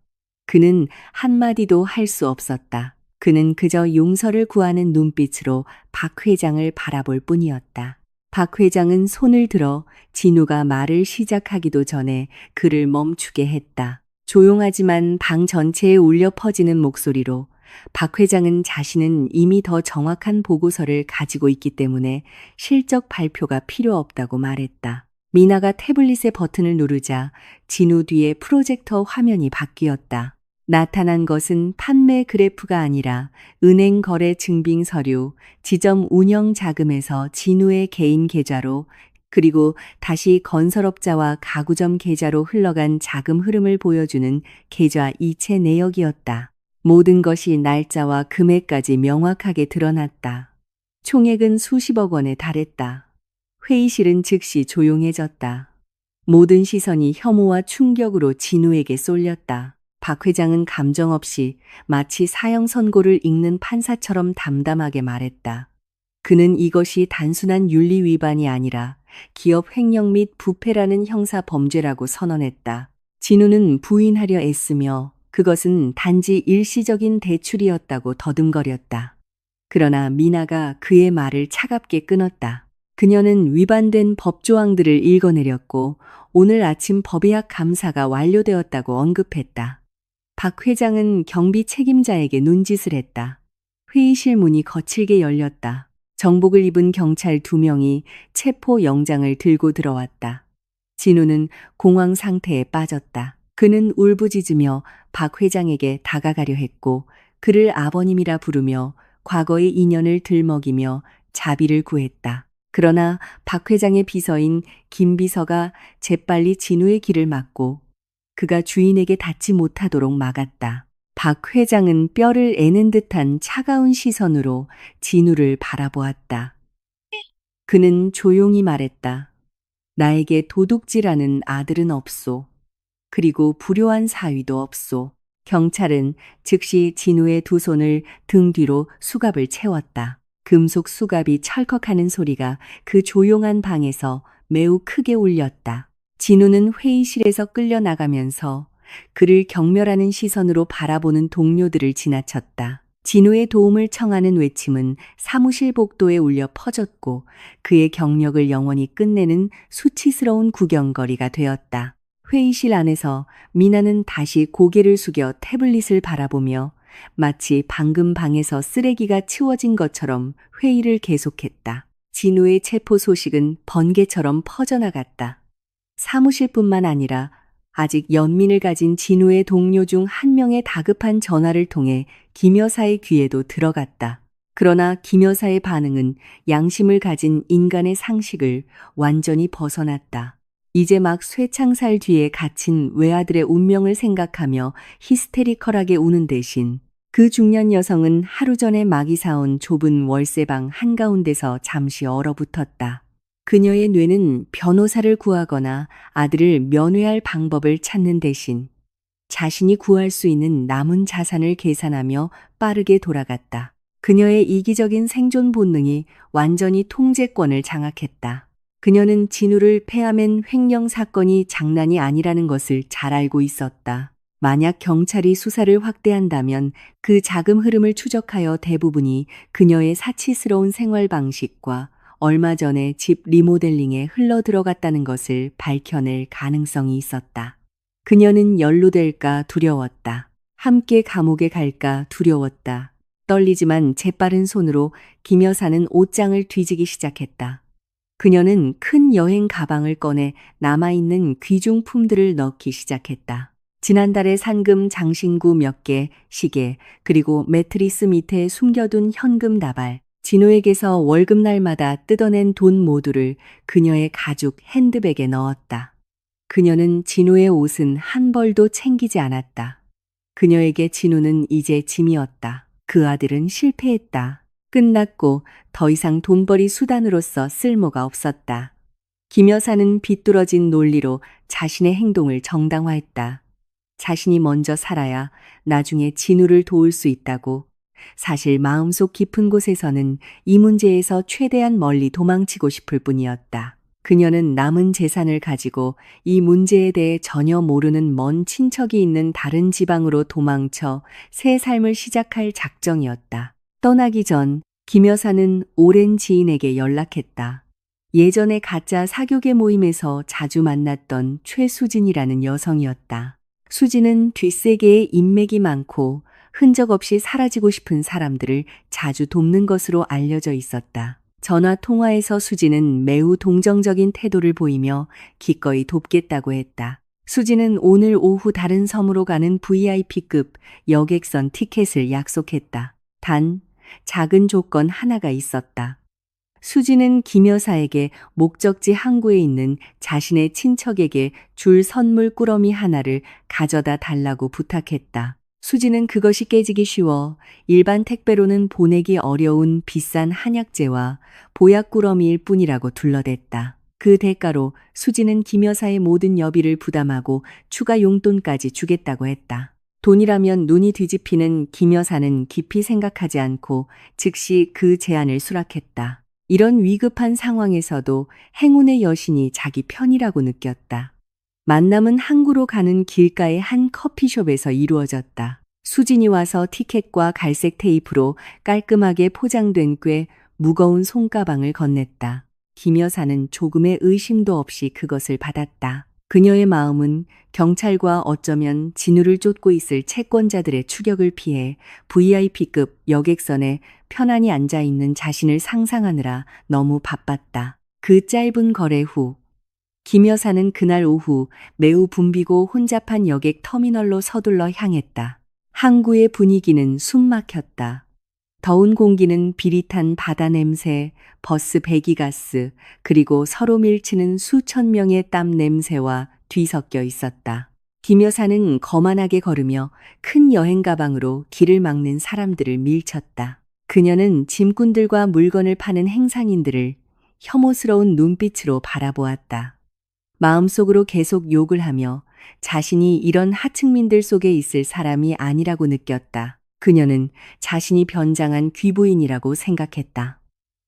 그는 한마디도 할 수 없었다. 그는 그저 용서를 구하는 눈빛으로 박 회장을 바라볼 뿐이었다. 박 회장은 손을 들어 진우가 말을 시작하기도 전에 그를 멈추게 했다. 조용하지만 방 전체에 울려 퍼지는 목소리로 박 회장은 자신은 이미 더 정확한 보고서를 가지고 있기 때문에 실적 발표가 필요 없다고 말했다. 미나가 태블릿의 버튼을 누르자 진우 뒤에 프로젝터 화면이 바뀌었다. 나타난 것은 판매 그래프가 아니라 은행 거래 증빙 서류, 지점 운영 자금에서 진우의 개인 계좌로 그리고 다시 건설업자와 가구점 계좌로 흘러간 자금 흐름을 보여주는 계좌 이체 내역이었다. 모든 것이 날짜와 금액까지 명확하게 드러났다. 총액은 수십억 원에 달했다. 회의실은 즉시 조용해졌다. 모든 시선이 혐오와 충격으로 진우에게 쏠렸다. 박 회장은 감정 없이 마치 사형 선고를 읽는 판사처럼 담담하게 말했다. 그는 이것이 단순한 윤리 위반이 아니라 기업 횡령 및 부패라는 형사 범죄라고 선언했다. 진우는 부인하려 애쓰며 그것은 단지 일시적인 대출이었다고 더듬거렸다. 그러나 미나가 그의 말을 차갑게 끊었다. 그녀는 위반된 법조항들을 읽어내렸고 오늘 아침 법의학 감사가 완료되었다고 언급했다. 박 회장은 경비 책임자에게 눈짓을 했다. 회의실 문이 거칠게 열렸다. 정복을 입은 경찰 2명이 체포 영장을 들고 들어왔다. 진우는 공황 상태에 빠졌다. 그는 울부짖으며 박 회장에게 다가가려 했고 그를 아버님이라 부르며 과거의 인연을 들먹이며 자비를 구했다. 그러나 박 회장의 비서인 김 비서가 재빨리 진우의 길을 막고 그가 주인에게 닿지 못하도록 막았다. 박 회장은 뼈를 애는 듯한 차가운 시선으로 진우를 바라보았다. 그는 조용히 말했다. 나에게 도둑질하는 아들은 없소. 그리고 불효한 사위도 없소. 경찰은 즉시 진우의 두 손을 등 뒤로 수갑을 채웠다. 금속 수갑이 찰컥하는 소리가 그 조용한 방에서 매우 크게 울렸다. 진우는 회의실에서 끌려나가면서 그를 경멸하는 시선으로 바라보는 동료들을 지나쳤다. 진우의 도움을 청하는 외침은 사무실 복도에 울려 퍼졌고 그의 경력을 영원히 끝내는 수치스러운 구경거리가 되었다. 회의실 안에서 미나는 다시 고개를 숙여 태블릿을 바라보며 마치 방금 방에서 쓰레기가 치워진 것처럼 회의를 계속했다. 진우의 체포 소식은 번개처럼 퍼져나갔다. 사무실뿐만 아니라 아직 연민을 가진 진우의 동료 중 한 명의 다급한 전화를 통해 김 여사의 귀에도 들어갔다. 그러나 김 여사의 반응은 양심을 가진 인간의 상식을 완전히 벗어났다. 이제 막 쇠창살 뒤에 갇힌 외아들의 운명을 생각하며 히스테리컬하게 우는 대신 그 중년 여성은 하루 전에 막이 사온 좁은 월세방 한가운데서 잠시 얼어붙었다. 그녀의 뇌는 변호사를 구하거나 아들을 면회할 방법을 찾는 대신 자신이 구할 수 있는 남은 자산을 계산하며 빠르게 돌아갔다. 그녀의 이기적인 생존 본능이 완전히 통제권을 장악했다. 그녀는 진우를 폐암엔 횡령 사건이 장난이 아니라는 것을 잘 알고 있었다. 만약 경찰이 수사를 확대한다면 그 자금 흐름을 추적하여 대부분이 그녀의 사치스러운 생활 방식과 얼마 전에 집 리모델링에 흘러 들어갔다는 것을 밝혀낼 가능성이 있었다. 그녀는 연루될까 두려웠다. 함께 감옥에 갈까 두려웠다. 떨리지만 재빠른 손으로 김 여사는 옷장을 뒤지기 시작했다. 그녀는 큰 여행 가방을 꺼내 남아있는 귀중품들을 넣기 시작했다. 지난달에 산금 장신구 몇 개, 시계, 그리고 매트리스 밑에 숨겨둔 현금 다발, 진호에게서 월급날마다 뜯어낸 돈 모두를 그녀의 가죽 핸드백에 넣었다. 그녀는 진호의 옷은 한 벌도 챙기지 않았다. 그녀에게 진호는 이제 짐이었다. 그 아들은 실패했다. 끝났고 더 이상 돈벌이 수단으로서 쓸모가 없었다. 김 여사는 비뚤어진 논리로 자신의 행동을 정당화했다. 자신이 먼저 살아야 나중에 진우를 도울 수 있다고. 사실 마음속 깊은 곳에서는 이 문제에서 최대한 멀리 도망치고 싶을 뿐이었다. 그녀는 남은 재산을 가지고 이 문제에 대해 전혀 모르는 먼 친척이 있는 다른 지방으로 도망쳐 새 삶을 시작할 작정이었다. 떠나기 전 김 여사는 오랜 지인에게 연락했다. 예전에 가짜 사교계 모임에서 자주 만났던 최수진이라는 여성이었다. 수진은 뒷세계에 인맥이 많고 흔적 없이 사라지고 싶은 사람들을 자주 돕는 것으로 알려져 있었다. 전화 통화에서 수진은 매우 동정적인 태도를 보이며 기꺼이 돕겠다고 했다. 수진은 오늘 오후 다른 섬으로 가는 VIP급 여객선 티켓을 약속했다. 단, 작은 조건 하나가 있었다. 수진은 김 여사에게 목적지 항구에 있는 자신의 친척에게 줄 선물 꾸러미 하나를 가져다 달라고 부탁했다. 수진은 그것이 깨지기 쉬워 일반 택배로는 보내기 어려운 비싼 한약재와 보약 꾸러미일 뿐이라고 둘러댔다. 그 대가로 수진은 김 여사의 모든 여비를 부담하고 추가 용돈까지 주겠다고 했다. 돈이라면 눈이 뒤집히는 김 여사는 깊이 생각하지 않고 즉시 그 제안을 수락했다. 이런 위급한 상황에서도 행운의 여신이 자기 편이라고 느꼈다. 만남은 항구로 가는 길가의 한 커피숍에서 이루어졌다. 수진이 와서 티켓과 갈색 테이프로 깔끔하게 포장된 꽤 무거운 손가방을 건넸다. 김 여사는 조금의 의심도 없이 그것을 받았다. 그녀의 마음은 경찰과 어쩌면 진우를 쫓고 있을 채권자들의 추격을 피해 VIP급 여객선에 편안히 앉아있는 자신을 상상하느라 너무 바빴다. 그 짧은 거래 후 김 여사는 그날 오후 매우 붐비고 혼잡한 여객 터미널로 서둘러 향했다. 항구의 분위기는 숨막혔다. 더운 공기는 비릿한 바다 냄새, 버스 배기가스, 그리고 서로 밀치는 수천 명의 땀 냄새와 뒤섞여 있었다. 김 여사는 거만하게 걸으며 큰 여행 가방으로 길을 막는 사람들을 밀쳤다. 그녀는 짐꾼들과 물건을 파는 행상인들을 혐오스러운 눈빛으로 바라보았다. 마음속으로 계속 욕을 하며 자신이 이런 하층민들 속에 있을 사람이 아니라고 느꼈다. 그녀는 자신이 변장한 귀부인이라고 생각했다.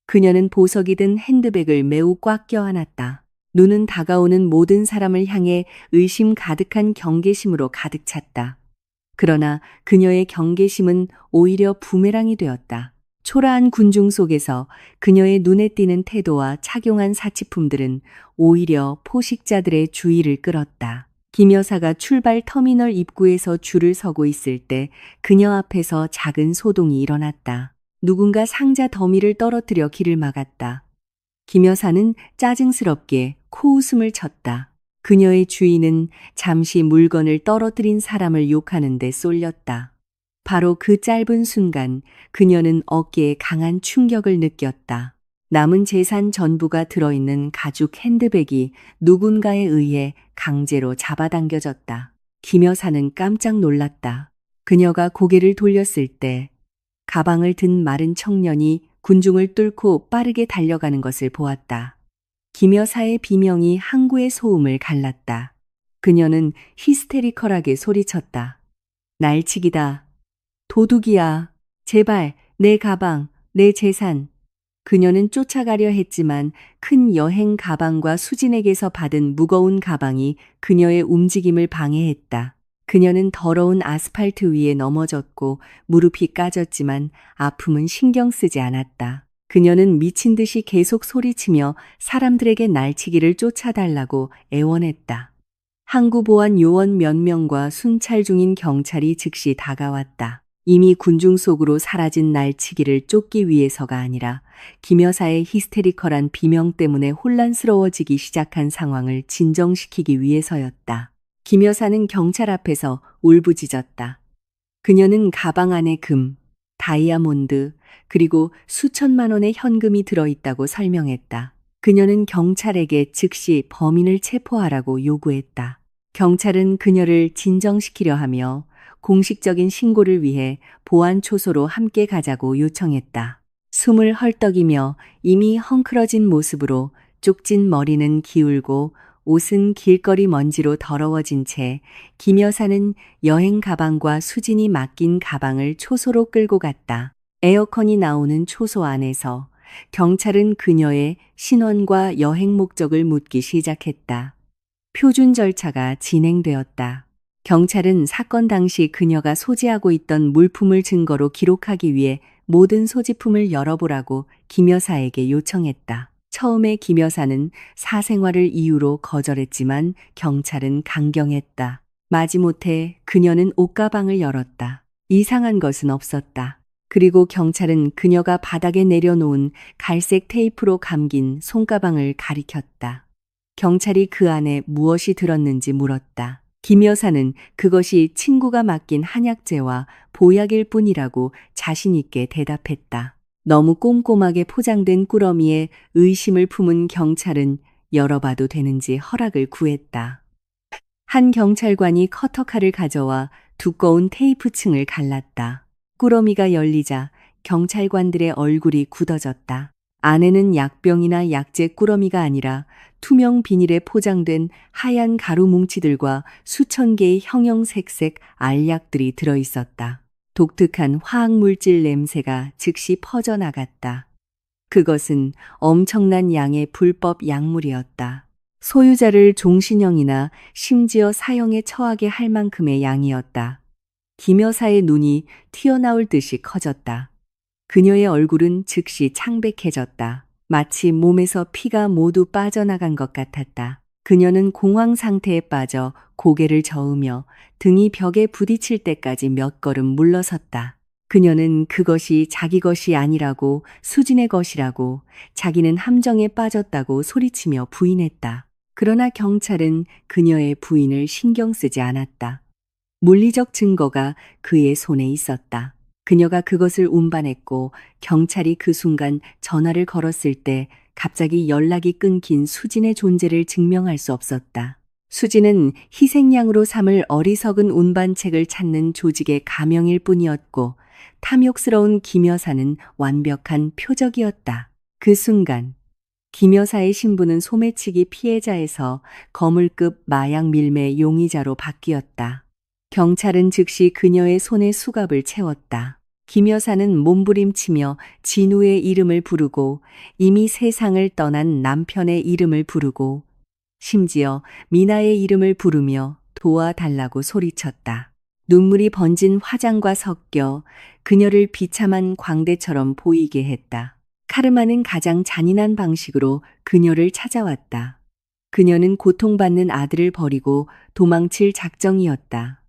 그녀는 보석이 든 핸드백을 매우 꽉 껴안았다. 눈은 다가오는 모든 사람을 향해 의심 가득한 경계심으로 가득 찼다. 그러나 그녀의 경계심은 오히려 부메랑이 되었다. 초라한 군중 속에서 그녀의 눈에 띄는 태도와 착용한 사치품들은 오히려 포식자들의 주의를 끌었다. 김 여사가 출발 터미널 입구에서 줄을 서고 있을 때 그녀 앞에서 작은 소동이 일어났다. 누군가 상자 더미를 떨어뜨려 길을 막았다. 김 여사는 짜증스럽게 코웃음을 쳤다. 그녀의 주인은 잠시 물건을 떨어뜨린 사람을 욕하는 데 쏠렸다. 바로 그 짧은 순간 그녀는 어깨에 강한 충격을 느꼈다. 남은 재산 전부가 들어있는 가죽 핸드백이 누군가에 의해 강제로 잡아당겨졌다. 김 여사는 깜짝 놀랐다. 그녀가 고개를 돌렸을 때 가방을 든 마른 청년이 군중을 뚫고 빠르게 달려가는 것을 보았다. 김 여사의 비명이 항구의 소음을 갈랐다. 그녀는 히스테리컬하게 소리쳤다. 날치기다. 도둑이야. 제발 내 가방, 내 재산. 그녀는 쫓아가려 했지만 큰 여행 가방과 수진에게서 받은 무거운 가방이 그녀의 움직임을 방해했다. 그녀는 더러운 아스팔트 위에 넘어졌고 무릎이 까졌지만 아픔은 신경 쓰지 않았다. 그녀는 미친 듯이 계속 소리치며 사람들에게 날치기를 쫓아달라고 애원했다. 항구 보안 요원 몇 명과 순찰 중인 경찰이 즉시 다가왔다. 이미 군중 속으로 사라진 날치기를 쫓기 위해서가 아니라 김 여사의 히스테리컬한 비명 때문에 혼란스러워지기 시작한 상황을 진정시키기 위해서였다. 김 여사는 경찰 앞에서 울부짖었다. 그녀는 가방 안에 금, 다이아몬드, 그리고 수천만 원의 현금이 들어있다고 설명했다. 그녀는 경찰에게 즉시 범인을 체포하라고 요구했다. 경찰은 그녀를 진정시키려 하며 공식적인 신고를 위해 보안 초소로 함께 가자고 요청했다. 숨을 헐떡이며 이미 헝클어진 모습으로 쪽진 머리는 기울고 옷은 길거리 먼지로 더러워진 채 김 여사는 여행 가방과 수진이 맡긴 가방을 초소로 끌고 갔다. 에어컨이 나오는 초소 안에서 경찰은 그녀의 신원과 여행 목적을 묻기 시작했다. 표준 절차가 진행되었다. 경찰은 사건 당시 그녀가 소지하고 있던 물품을 증거로 기록하기 위해 모든 소지품을 열어보라고 김 여사에게 요청했다. 처음에 김 여사는 사생활을 이유로 거절했지만 경찰은 강경했다. 마지못해 그녀는 옷가방을 열었다. 이상한 것은 없었다. 그리고 경찰은 그녀가 바닥에 내려놓은 갈색 테이프로 감긴 손가방을 가리켰다. 경찰이 그 안에 무엇이 들었는지 물었다. 김 여사는 그것이 친구가 맡긴 한약재와 보약일 뿐이라고 자신 있게 대답했다. 너무 꼼꼼하게 포장된 꾸러미에 의심을 품은 경찰은 열어봐도 되는지 허락을 구했다. 한 경찰관이 커터칼을 가져와 두꺼운 테이프층을 갈랐다. 꾸러미가 열리자 경찰관들의 얼굴이 굳어졌다. 안에는 약병이나 약재 꾸러미가 아니라 투명 비닐에 포장된 하얀 가루 뭉치들과 수천 개의 형형색색 알약들이 들어있었다. 독특한 화학물질 냄새가 즉시 퍼져나갔다. 그것은 엄청난 양의 불법 약물이었다. 소유자를 종신형이나 심지어 사형에 처하게 할 만큼의 양이었다. 김 여사의 눈이 튀어나올 듯이 커졌다. 그녀의 얼굴은 즉시 창백해졌다. 마치 몸에서 피가 모두 빠져나간 것 같았다. 그녀는 공황 상태에 빠져 고개를 저으며 등이 벽에 부딪힐 때까지 몇 걸음 물러섰다. 그녀는 그것이 자기 것이 아니라고, 수진의 것이라고, 자기는 함정에 빠졌다고 소리치며 부인했다. 그러나 경찰은 그녀의 부인을 신경 쓰지 않았다. 물리적 증거가 그의 손에 있었다. 그녀가 그것을 운반했고 경찰이 그 순간 전화를 걸었을 때 갑자기 연락이 끊긴 수진의 존재를 증명할 수 없었다. 수지는 희생양으로 삼을 어리석은 운반책을 찾는 조직의 가명일 뿐이었고 탐욕스러운 김 여사는 완벽한 표적이었다. 그 순간 김 여사의 신부는 소매치기 피해자에서 거물급 마약 밀매 용의자로 바뀌었다. 경찰은 즉시 그녀의 손에 수갑을 채웠다. 김 여사는 몸부림치며 진우의 이름을 부르고 이미 세상을 떠난 남편의 이름을 부르고 심지어 미나의 이름을 부르며 도와달라고 소리쳤다. 눈물이 번진 화장과 섞여 그녀를 비참한 광대처럼 보이게 했다. 카르마는 가장 잔인한 방식으로 그녀를 찾아왔다. 그녀는 고통받는 아들을 버리고 도망칠 작정이었다.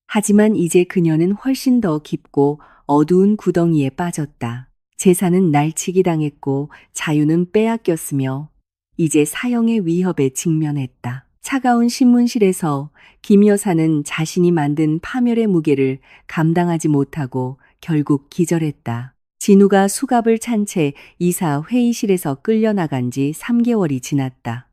하지만 이제 그녀는 훨씬 더 깊고 어두운 구덩이에 빠졌다. 재산은 날치기 당했고 자유는 빼앗겼으며 이제 사형의 위협에 직면했다. 차가운 신문실에서 김 여사는 자신이 만든 파멸의 무게를 감당하지 못하고 결국 기절했다. 진우가 수갑을 찬 채 이사 회의실에서 끌려나간 지 3개월이 지났다.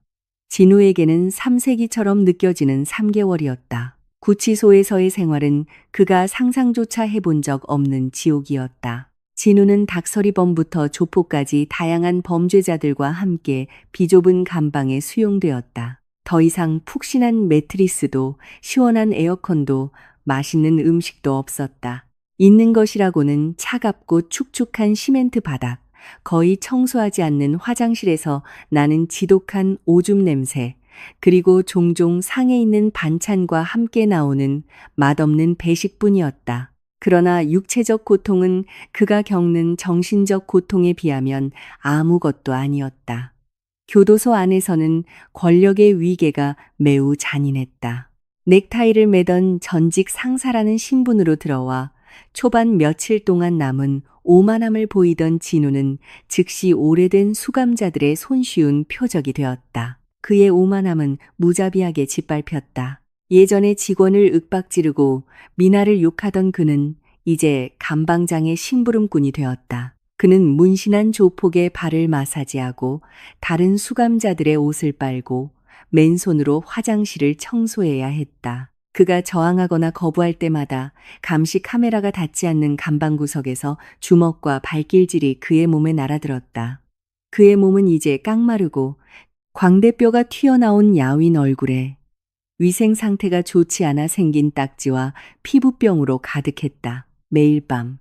진우에게는 3세기처럼 느껴지는 3개월이었다. 구치소에서의 생활은 그가 상상조차 해본 적 없는 지옥이었다. 진우는 닥서리범부터 조폭까지 다양한 범죄자들과 함께 비좁은 감방에 수용되었다. 더 이상 푹신한 매트리스도 시원한 에어컨도 맛있는 음식도 없었다. 있는 것이라고는 차갑고 축축한 시멘트 바닥, 거의 청소하지 않는 화장실에서 나는 지독한 오줌 냄새, 그리고 종종 상에 있는 반찬과 함께 나오는 맛없는 배식뿐이었다. 그러나 육체적 고통은 그가 겪는 정신적 고통에 비하면 아무것도 아니었다. 교도소 안에서는 권력의 위계가 매우 잔인했다. 넥타이를 매던 전직 상사라는 신분으로 들어와 초반 며칠 동안 남은 오만함을 보이던 진우는 즉시 오래된 수감자들의 손쉬운 표적이 되었다. 그의 오만함은 무자비하게 짓밟혔다. 예전에 직원을 윽박지르고 미나를 욕하던 그는 이제 감방장의 심부름꾼이 되었다. 그는 문신한 조폭의 발을 마사지하고 다른 수감자들의 옷을 빨고 맨손으로 화장실을 청소해야 했다. 그가 저항하거나 거부할 때마다 감시 카메라가 닿지 않는 감방구석에서 주먹과 발길질이 그의 몸에 날아들었다. 그의 몸은 이제 깡마르고 광대뼈가 튀어나온 야윈 얼굴에 위생 상태가 좋지 않아 생긴 딱지와 피부병으로 가득했다. 매일 밤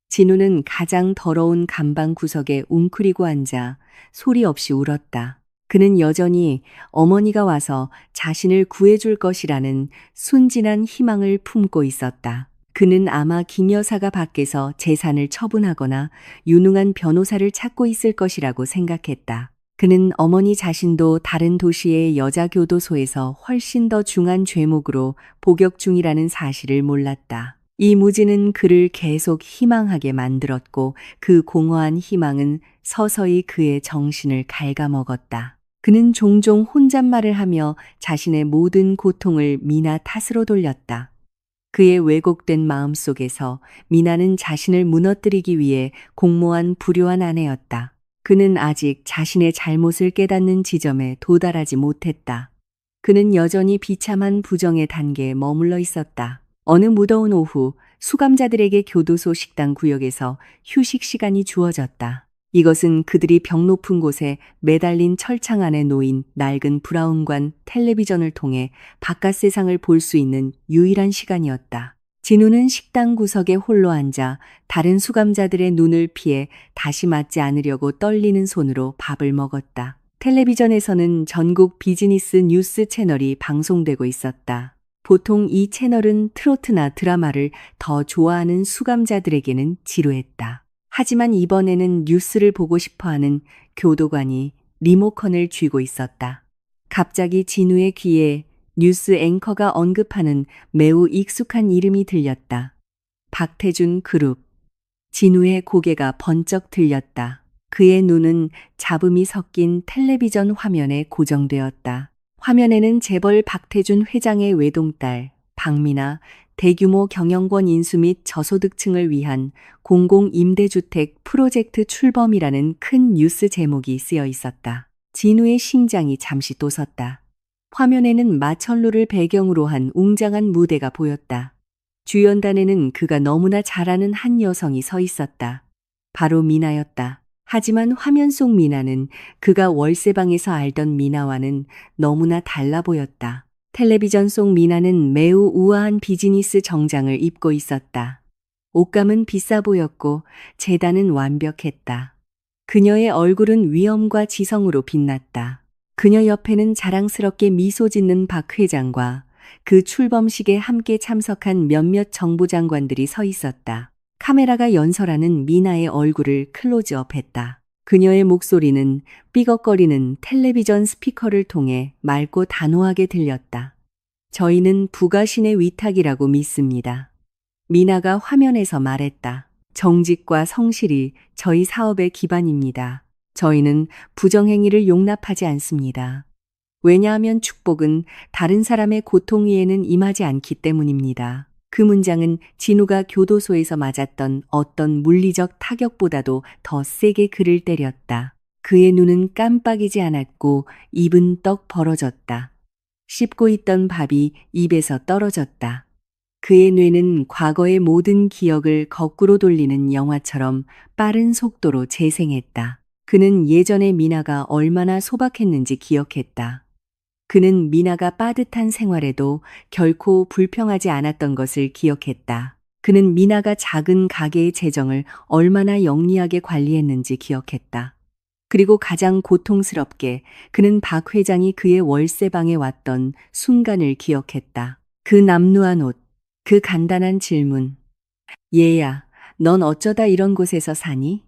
진우는 가장 더러운 감방 구석에 웅크리고 앉아 소리 없이 울었다. 그는 여전히 어머니가 와서 자신을 구해줄 것이라는 순진한 희망을 품고 있었다. 그는 아마 김 여사가 밖에서 재산을 처분하거나 유능한 변호사를 찾고 있을 것이라고 생각했다. 그는 어머니 자신도 다른 도시의 여자교도소에서 훨씬 더 중한 죄목으로 복역 중이라는 사실을 몰랐다. 이 무지는 그를 계속 희망하게 만들었고 그 공허한 희망은 서서히 그의 정신을 갉아먹었다. 그는 종종 혼잣말을 하며 자신의 모든 고통을 미나 탓으로 돌렸다. 그의 왜곡된 마음속에서 미나는 자신을 무너뜨리기 위해 공모한 불효한 아내였다. 그는 아직 자신의 잘못을 깨닫는 지점에 도달하지 못했다. 그는 여전히 비참한 부정의 단계에 머물러 있었다. 어느 무더운 오후 수감자들에게 교도소 식당 구역에서 휴식 시간이 주어졌다. 이것은 그들이 벽 높은 곳에 매달린 철창 안에 놓인 낡은 브라운관 텔레비전을 통해 바깥 세상을 볼 수 있는 유일한 시간이었다. 진우는 식당 구석에 홀로 앉아 다른 수감자들의 눈을 피해 다시 맞지 않으려고 떨리는 손으로 밥을 먹었다. 텔레비전에서는 전국 비즈니스 뉴스 채널이 방송되고 있었다. 보통 이 채널은 트로트나 드라마를 더 좋아하는 수감자들에게는 지루했다. 하지만 이번에는 뉴스를 보고 싶어하는 교도관이 리모컨을 쥐고 있었다. 갑자기 진우의 귀에 뉴스 앵커가 언급하는 매우 익숙한 이름이 들렸다. 박태준 그룹. 진우의 고개가 번쩍 들렸다. 그의 눈은 잡음이 섞인 텔레비전 화면에 고정되었다. 화면에는 재벌 박태준 회장의 외동딸 박미나 대규모 경영권 인수 및 저소득층을 위한 공공임대주택 프로젝트 출범이라는 큰 뉴스 제목이 쓰여 있었다. 진우의 심장이 잠시 돋섰다. 화면에는 마천루를 배경으로 한 웅장한 무대가 보였다. 주연단에는 그가 너무나 잘 아는 한 여성이 서 있었다. 바로 미나였다. 하지만 화면 속 미나는 그가 월세방에서 알던 미나와는 너무나 달라 보였다. 텔레비전 속 미나는 매우 우아한 비즈니스 정장을 입고 있었다. 옷감은 비싸 보였고 재단은 완벽했다. 그녀의 얼굴은 위엄과 지성으로 빛났다. 그녀 옆에는 자랑스럽게 미소 짓는 박 회장과 그 출범식에 함께 참석한 몇몇 정부 장관들이 서 있었다. 카메라가 연설하는 미나의 얼굴을 클로즈업했다. 그녀의 목소리는 삐걱거리는 텔레비전 스피커를 통해 맑고 단호하게 들렸다. 저희는 부가신의 위탁이라고 믿습니다. 미나가 화면에서 말했다. 정직과 성실이 저희 사업의 기반입니다. 저희는 부정행위를 용납하지 않습니다. 왜냐하면 축복은 다른 사람의 고통 위에는 임하지 않기 때문입니다. 그 문장은 진우가 교도소에서 맞았던 어떤 물리적 타격보다도 더 세게 그를 때렸다. 그의 눈은 깜빡이지 않았고 입은 떡 벌어졌다. 씹고 있던 밥이 입에서 떨어졌다. 그의 뇌는 과거의 모든 기억을 거꾸로 돌리는 영화처럼 빠른 속도로 재생했다. 그는 예전의 미나가 얼마나 소박했는지 기억했다. 그는 미나가 빠듯한 생활에도 결코 불평하지 않았던 것을 기억했다. 그는 미나가 작은 가게의 재정을 얼마나 영리하게 관리했는지 기억했다. 그리고 가장 고통스럽게 그는 박 회장이 그의 월세방에 왔던 순간을 기억했다. 그 남루한 옷, 그 간단한 질문. 얘야, 넌 어쩌다 이런 곳에서 사니?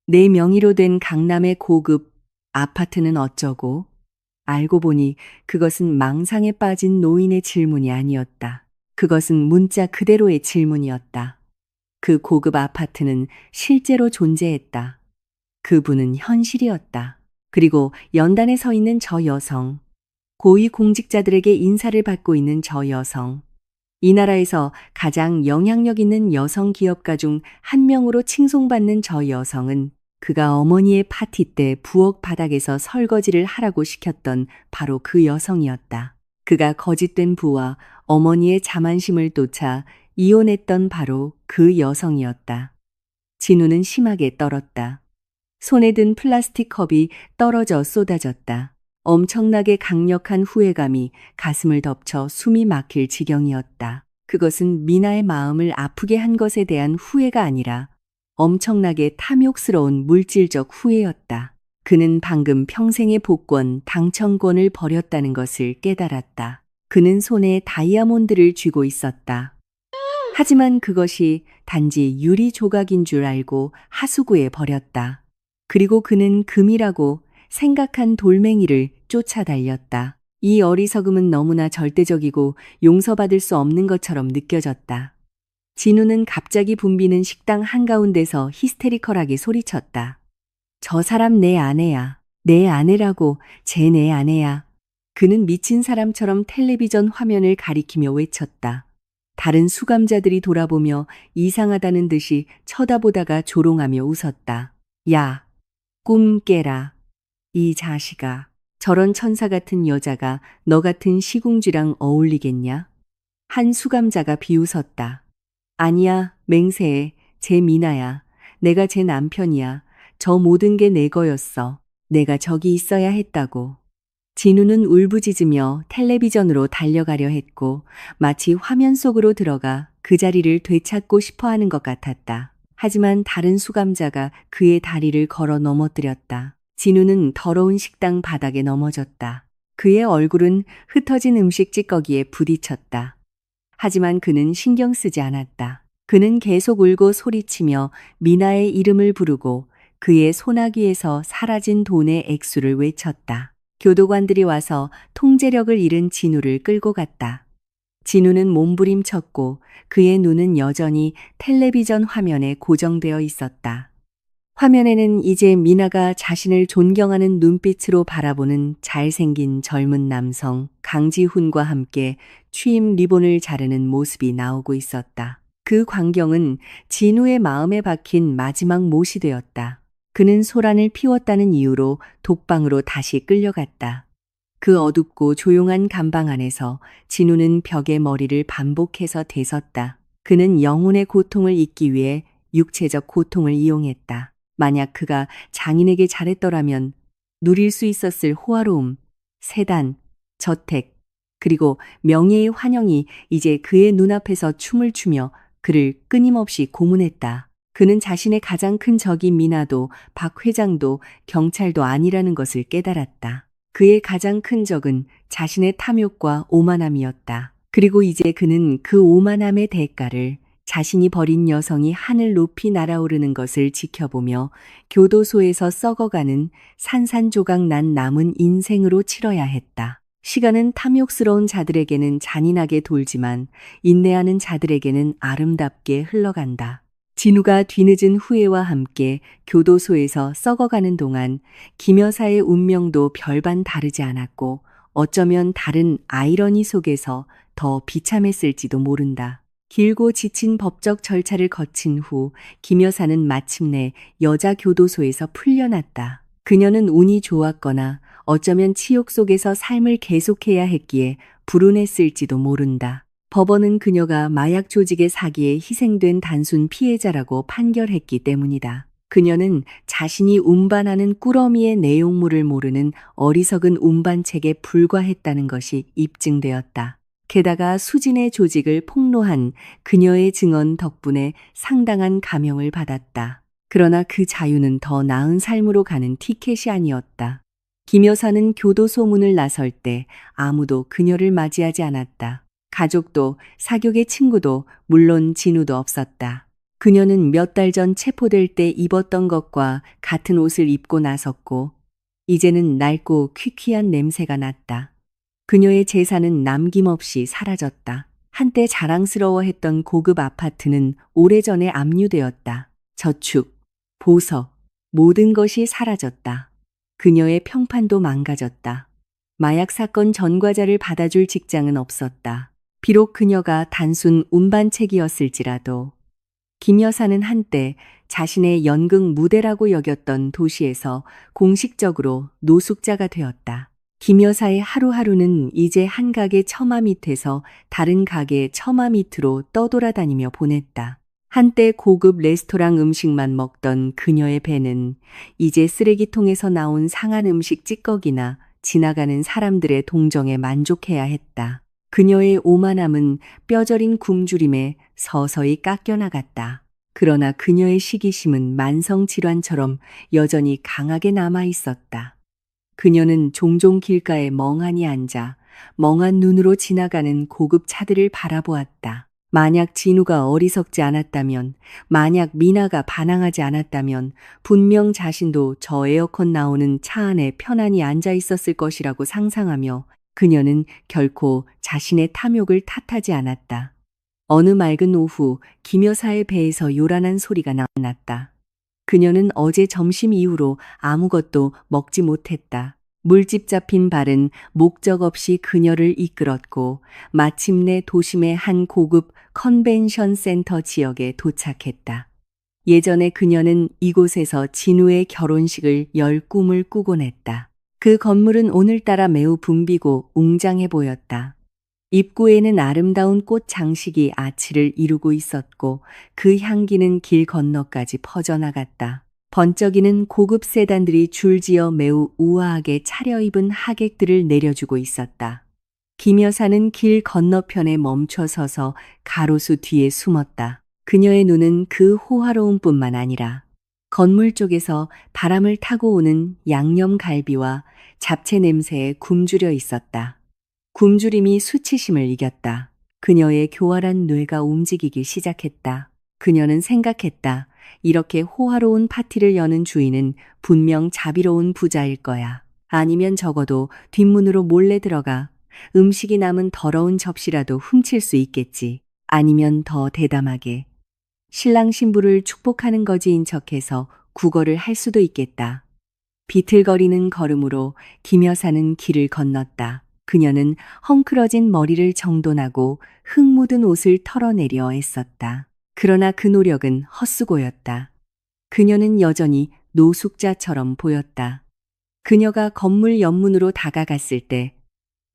내 명의로 된 강남의 고급 아파트는 어쩌고? 알고 보니 그것은 망상에 빠진 노인의 질문이 아니었다. 그것은 문자 그대로의 질문이었다. 그 고급 아파트는 실제로 존재했다. 그분은 현실이었다. 그리고 연단에 서 있는 저 여성, 고위 공직자들에게 인사를 받고 있는 저 여성, 이 나라에서 가장 영향력 있는 여성 기업가 중 한 명으로 칭송받는 저 여성은 그가 어머니의 파티 때 부엌 바닥에서 설거지를 하라고 시켰던 바로 그 여성이었다. 그가 거짓된 부와 어머니의 자만심을 쫓아 이혼했던 바로 그 여성이었다. 진우는 심하게 떨었다. 손에 든 플라스틱 컵이 떨어져 쏟아졌다. 엄청나게 강력한 후회감이 가슴을 덮쳐 숨이 막힐 지경이었다. 그것은 미나의 마음을 아프게 한 것에 대한 후회가 아니라 엄청나게 탐욕스러운 물질적 후회였다. 그는 방금 평생의 복권, 당첨권을 버렸다는 것을 깨달았다. 그는 손에 다이아몬드를 쥐고 있었다. 하지만 그것이 단지 유리 조각인 줄 알고 하수구에 버렸다. 그리고 그는 금이라고 생각한 돌멩이를 쫓아달렸다. 이 어리석음은 너무나 절대적이고 용서받을 수 없는 것처럼 느껴졌다. 진우는 갑자기 붐비는 식당 한가운데서 히스테리컬하게 소리쳤다. 저 사람 내 아내야. 내 아내라고. 쟤 내 아내야. 그는 미친 사람처럼 텔레비전 화면을 가리키며 외쳤다. 다른 수감자들이 돌아보며 이상하다는 듯이 쳐다보다가 조롱하며 웃었다. 야, 꿈 깨라. 이 자식아. 저런 천사 같은 여자가 너 같은 시궁쥐랑 어울리겠냐? 한 수감자가 비웃었다. 아니야, 맹세해. 제 미나야. 내가 제 남편이야. 저 모든 게 내 거였어. 내가 저기 있어야 했다고. 진우는 울부짖으며 텔레비전으로 달려가려 했고 마치 화면 속으로 들어가 그 자리를 되찾고 싶어 하는 것 같았다. 하지만 다른 수감자가 그의 다리를 걸어 넘어뜨렸다. 진우는 더러운 식당 바닥에 넘어졌다. 그의 얼굴은 흩어진 음식 찌꺼기에 부딪혔다. 하지만 그는 신경 쓰지 않았다. 그는 계속 울고 소리치며 미나의 이름을 부르고 그의 소나귀에서 사라진 돈의 액수를 외쳤다. 교도관들이 와서 통제력을 잃은 진우를 끌고 갔다. 진우는 몸부림쳤고 그의 눈은 여전히 텔레비전 화면에 고정되어 있었다. 화면에는 이제 미나가 자신을 존경하는 눈빛으로 바라보는 잘생긴 젊은 남성 강지훈과 함께 취임 리본을 자르는 모습이 나오고 있었다. 그 광경은 진우의 마음에 박힌 마지막 못이 되었다. 그는 소란을 피웠다는 이유로 독방으로 다시 끌려갔다. 그 어둡고 조용한 감방 안에서 진우는 벽에 머리를 반복해서 대섰다. 그는 영혼의 고통을 잊기 위해 육체적 고통을 이용했다. 만약 그가 장인에게 잘했더라면 누릴 수 있었을 호화로움, 세단, 저택, 그리고 명예의 환영이 이제 그의 눈앞에서 춤을 추며 그를 끊임없이 고문했다. 그는 자신의 가장 큰 적이 미나도 박 회장도 경찰도 아니라는 것을 깨달았다. 그의 가장 큰 적은 자신의 탐욕과 오만함이었다. 그리고 이제 그는 그 오만함의 대가를 자신이 버린 여성이 하늘 높이 날아오르는 것을 지켜보며 교도소에서 썩어가는 산산조각 난 남은 인생으로 치러야 했다. 시간은 탐욕스러운 자들에게는 잔인하게 돌지만 인내하는 자들에게는 아름답게 흘러간다. 진우가 뒤늦은 후회와 함께 교도소에서 썩어가는 동안 김 여사의 운명도 별반 다르지 않았고 어쩌면 다른 아이러니 속에서 더 비참했을지도 모른다. 길고 지친 법적 절차를 거친 후 김 여사는 마침내 여자 교도소에서 풀려났다. 그녀는 운이 좋았거나 어쩌면 치욕 속에서 삶을 계속해야 했기에 불운했을지도 모른다. 법원은 그녀가 마약 조직의 사기에 희생된 단순 피해자라고 판결했기 때문이다. 그녀는 자신이 운반하는 꾸러미의 내용물을 모르는 어리석은 운반책에 불과했다는 것이 입증되었다. 게다가 수진의 조직을 폭로한 그녀의 증언 덕분에 상당한 감형을 받았다. 그러나 그 자유는 더 나은 삶으로 가는 티켓이 아니었다. 김 여사는 교도소 문을 나설 때 아무도 그녀를 맞이하지 않았다. 가족도 사교계 친구도 물론 진우도 없었다. 그녀는 몇 달 전 체포될 때 입었던 것과 같은 옷을 입고 나섰고 이제는 낡고 퀴퀴한 냄새가 났다. 그녀의 재산은 남김없이 사라졌다. 한때 자랑스러워했던 고급 아파트는 오래전에 압류되었다. 저축, 보석, 모든 것이 사라졌다. 그녀의 평판도 망가졌다. 마약 사건 전과자를 받아줄 직장은 없었다. 비록 그녀가 단순 운반책이었을지라도 김 여사는 한때 자신의 연극 무대라고 여겼던 도시에서 공식적으로 노숙자가 되었다. 김 여사의 하루하루는 이제 한 가게 처마 밑에서 다른 가게 처마 밑으로 떠돌아다니며 보냈다. 한때 고급 레스토랑 음식만 먹던 그녀의 배는 이제 쓰레기통에서 나온 상한 음식 찌꺼기나 지나가는 사람들의 동정에 만족해야 했다. 그녀의 오만함은 뼈저린 굶주림에 서서히 깎여나갔다. 그러나 그녀의 시기심은 만성질환처럼 여전히 강하게 남아 있었다. 그녀는 종종 길가에 멍하니 앉아 멍한 눈으로 지나가는 고급 차들을 바라보았다. 만약 진우가 어리석지 않았다면, 만약 미나가 반항하지 않았다면 분명 자신도 저 에어컨 나오는 차 안에 편안히 앉아 있었을 것이라고 상상하며 그녀는 결코 자신의 탐욕을 탓하지 않았다. 어느 맑은 오후 김 여사의 배에서 요란한 소리가 났다. 그녀는 어제 점심 이후로 아무것도 먹지 못했다. 물집 잡힌 발은 목적 없이 그녀를 이끌었고 마침내 도심의 한 고급 컨벤션 센터 지역에 도착했다. 예전에 그녀는 이곳에서 진우의 결혼식을 열 꿈을 꾸곤 했다. 그 건물은 오늘따라 매우 붐비고 웅장해 보였다. 입구에는 아름다운 꽃 장식이 아치를 이루고 있었고 그 향기는 길 건너까지 퍼져나갔다. 번쩍이는 고급 세단들이 줄지어 매우 우아하게 차려입은 하객들을 내려주고 있었다. 김 여사는 길 건너편에 멈춰 서서 가로수 뒤에 숨었다. 그녀의 눈은 그 호화로움뿐만 아니라 건물 쪽에서 바람을 타고 오는 양념갈비와 잡채 냄새에 굶주려 있었다. 굶주림이 수치심을 이겼다. 그녀의 교활한 뇌가 움직이기 시작했다. 그녀는 생각했다. 이렇게 호화로운 파티를 여는 주인은 분명 자비로운 부자일 거야. 아니면 적어도 뒷문으로 몰래 들어가 음식이 남은 더러운 접시라도 훔칠 수 있겠지. 아니면 더 대담하게 신랑 신부를 축복하는 거지인 척해서 구걸을 할 수도 있겠다. 비틀거리는 걸음으로 김 여사는 길을 건넜다. 그녀는 헝클어진 머리를 정돈하고 흙 묻은 옷을 털어내려 애썼다. 그러나 그 노력은 헛수고였다. 그녀는 여전히 노숙자처럼 보였다. 그녀가 건물 옆문으로 다가갔을 때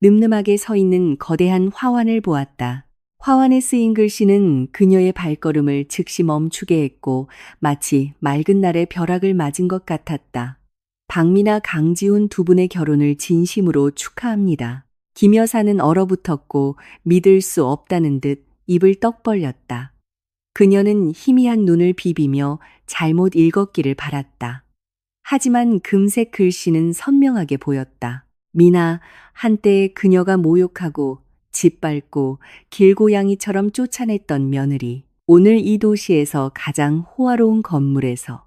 늠름하게 서 있는 거대한 화환을 보았다. 화환에 쓰인 글씨는 그녀의 발걸음을 즉시 멈추게 했고 마치 맑은 날의 벼락을 맞은 것 같았다. 박미나 강지훈 두 분의 결혼을 진심으로 축하합니다. 김 여사는 얼어붙었고 믿을 수 없다는 듯 입을 떡 벌렸다. 그녀는 희미한 눈을 비비며 잘못 읽었기를 바랐다. 하지만 금색 글씨는 선명하게 보였다. 미나, 한때 그녀가 모욕하고 짓밟고 길고양이처럼 쫓아냈던 며느리. 오늘 이 도시에서 가장 호화로운 건물에서,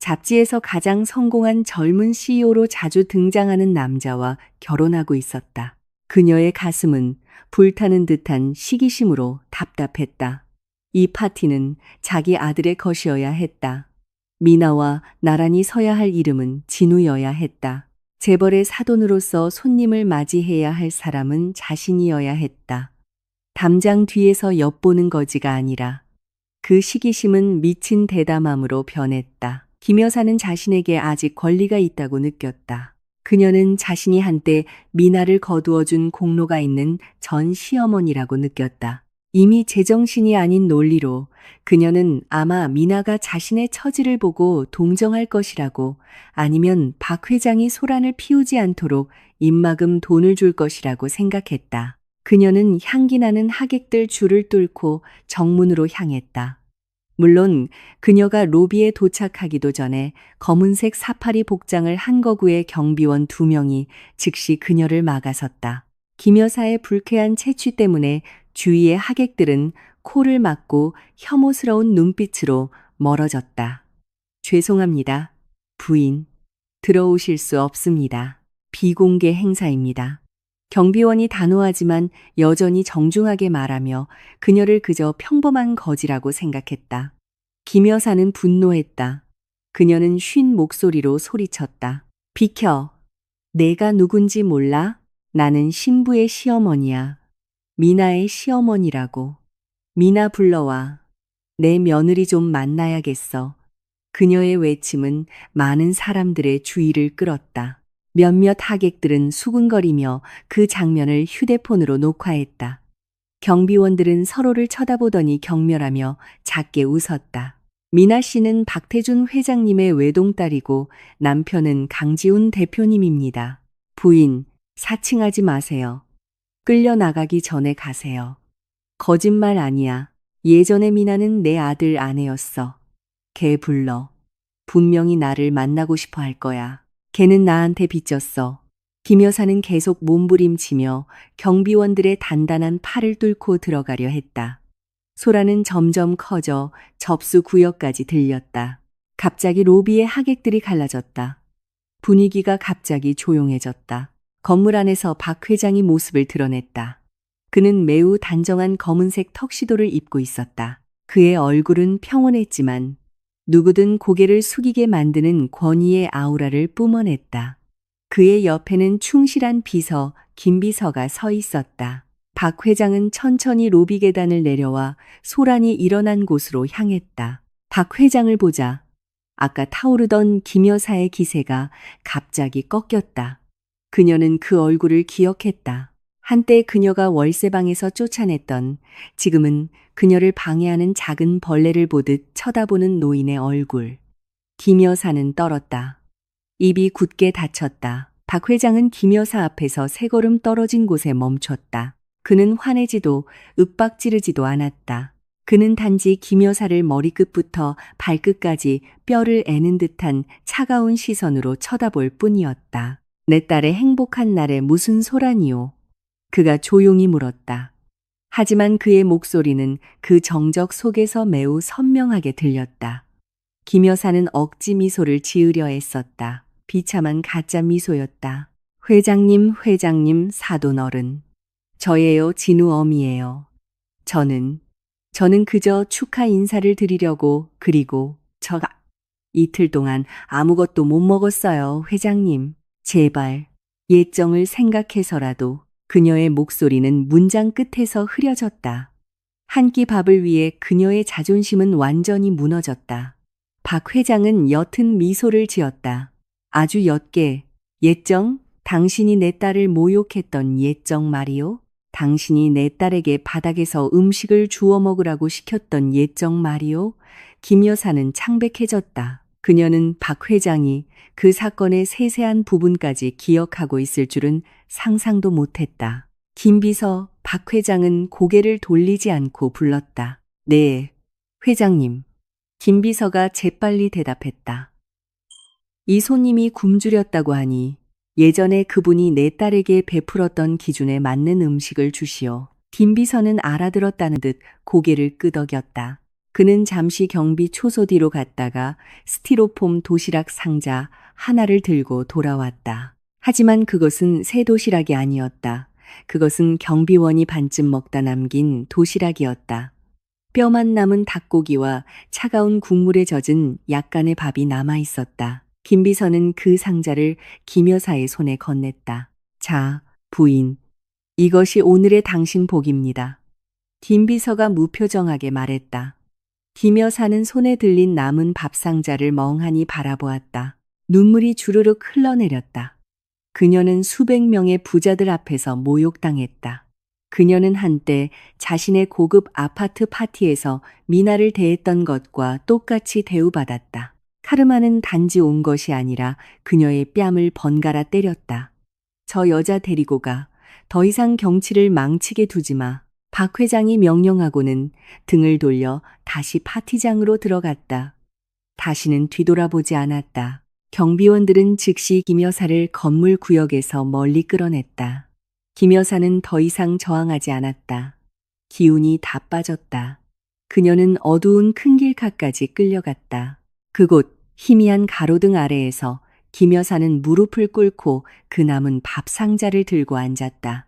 잡지에서 가장 성공한 젊은 CEO로 자주 등장하는 남자와 결혼하고 있었다. 그녀의 가슴은 불타는 듯한 시기심으로 답답했다. 이 파티는 자기 아들의 것이어야 했다. 미나와 나란히 서야 할 이름은 진우여야 했다. 재벌의 사돈으로서 손님을 맞이해야 할 사람은 자신이어야 했다. 담장 뒤에서 엿보는 거지가 아니라 그 시기심은 미친 대담함으로 변했다. 김 여사는 자신에게 아직 권리가 있다고 느꼈다. 그녀는 자신이 한때 미나를 거두어준 공로가 있는 전 시어머니라고 느꼈다. 이미 제정신이 아닌 논리로 그녀는 아마 미나가 자신의 처지를 보고 동정할 것이라고, 아니면 박 회장이 소란을 피우지 않도록 입막음 돈을 줄 것이라고 생각했다. 그녀는 향기나는 하객들 줄을 뚫고 정문으로 향했다. 물론 그녀가 로비에 도착하기도 전에 검은색 사파리 복장을 한 거구의 경비원 2명이 즉시 그녀를 막아섰다. 김 여사의 불쾌한 채취 때문에 주위의 하객들은 코를 막고 혐오스러운 눈빛으로 멀어졌다. 죄송합니다. 부인, 들어오실 수 없습니다. 비공개 행사입니다. 경비원이 단호하지만 여전히 정중하게 말하며 그녀를 그저 평범한 거지라고 생각했다. 김 여사는 분노했다. 그녀는 쉰 목소리로 소리쳤다. 비켜. 내가 누군지 몰라? 나는 신부의 시어머니야. 미나의 시어머니라고. 미나 불러와. 내 며느리 좀 만나야겠어. 그녀의 외침은 많은 사람들의 주의를 끌었다. 몇몇 하객들은 수군거리며 그 장면을 휴대폰으로 녹화했다. 경비원들은 서로를 쳐다보더니 경멸하며 작게 웃었다. 미나 씨는 박태준 회장님의 외동딸이고 남편은 강지훈 대표님입니다. 부인, 사칭하지 마세요. 끌려나가기 전에 가세요. 거짓말 아니야. 예전에 미나는 내 아들 아내였어. 걔 불러. 분명히 나를 만나고 싶어 할 거야. 걔는 나한테 빚졌어. 김 여사는 계속 몸부림치며 경비원들의 단단한 팔을 뚫고 들어가려 했다. 소란은 점점 커져 접수 구역까지 들렸다. 갑자기 로비의 하객들이 갈라졌다. 분위기가 갑자기 조용해졌다. 건물 안에서 박 회장이 모습을 드러냈다. 그는 매우 단정한 검은색 턱시도를 입고 있었다. 그의 얼굴은 평온했지만 누구든 고개를 숙이게 만드는 권위의 아우라를 뿜어냈다. 그의 옆에는 충실한 비서 김 비서가 서 있었다. 박 회장은 천천히 로비 계단을 내려와 소란이 일어난 곳으로 향했다. 박 회장을 보자 아까 타오르던 김 여사의 기세가 갑자기 꺾였다. 그녀는 그 얼굴을 기억했다. 한때 그녀가 월세방에서 쫓아냈던, 지금은 그녀를 방해하는 작은 벌레를 보듯 쳐다보는 노인의 얼굴. 김 여사는 떨었다. 입이 굳게 닫혔다. 박 회장은 김 여사 앞에서 세 걸음 떨어진 곳에 멈췄다. 그는 화내지도 윽박지르지도 않았다. 그는 단지 김 여사를 머리끝부터 발끝까지 뼈를 애는 듯한 차가운 시선으로 쳐다볼 뿐이었다. 내 딸의 행복한 날에 무슨 소란이오? 그가 조용히 물었다. 하지만 그의 목소리는 그 정적 속에서 매우 선명하게 들렸다. 김 여사는 억지 미소를 지으려 애썼다. 비참한 가짜 미소였다. 회장님, 사돈 어른. 저예요, 진우 어미예요. 저는 그저 축하 인사를 드리려고, 그리고 이틀 동안 아무것도 못 먹었어요, 회장님. 제발, 예정을 생각해서라도. 그녀의 목소리는 문장 끝에서 흐려졌다. 한 끼 밥을 위해 그녀의 자존심은 완전히 무너졌다. 박 회장은 옅은 미소를 지었다. 아주 옅게, 예정? 당신이 내 딸을 모욕했던 예정 말이요? 당신이 내 딸에게 바닥에서 음식을 주워 먹으라고 시켰던 예정 말이요? 김 여사는 창백해졌다. 그녀는 박 회장이 그 사건의 세세한 부분까지 기억하고 있을 줄은 상상도 못했다. 김 비서, 박 회장은 고개를 돌리지 않고 불렀다. 네, 회장님. 김 비서가 재빨리 대답했다. 이 손님이 굶주렸다고 하니 예전에 그분이 내 딸에게 베풀었던 기준에 맞는 음식을 주시오. 김 비서는 알아들었다는 듯 고개를 끄덕였다. 그는 잠시 경비 초소 뒤로 갔다가 스티로폼 도시락 상자 하나를 들고 돌아왔다. 하지만 그것은 새 도시락이 아니었다. 그것은 경비원이 반쯤 먹다 남긴 도시락이었다. 뼈만 남은 닭고기와 차가운 국물에 젖은 약간의 밥이 남아 있었다. 김 비서는 그 상자를 김 여사의 손에 건넸다. 자, 부인. 이것이 오늘의 당신 복입니다. 김 비서가 무표정하게 말했다. 김 여사는 손에 들린 남은 밥상자를 멍하니 바라보았다. 눈물이 주르륵 흘러내렸다. 그녀는 수백 명의 부자들 앞에서 모욕당했다. 그녀는 한때 자신의 고급 아파트 파티에서 미나를 대했던 것과 똑같이 대우받았다. 카르마는 단지 온 것이 아니라 그녀의 뺨을 번갈아 때렸다. 저 여자 데리고 가. 더 이상 경치를 망치게 두지 마. 박 회장이 명령하고는 등을 돌려 다시 파티장으로 들어갔다. 다시는 뒤돌아보지 않았다. 경비원들은 즉시 김 여사를 건물 구역에서 멀리 끌어냈다. 김 여사는 더 이상 저항하지 않았다. 기운이 다 빠졌다. 그녀는 어두운 큰 길가까지 끌려갔다. 그곳 희미한 가로등 아래에서 김 여사는 무릎을 꿇고 그 남은 밥 상자를 들고 앉았다.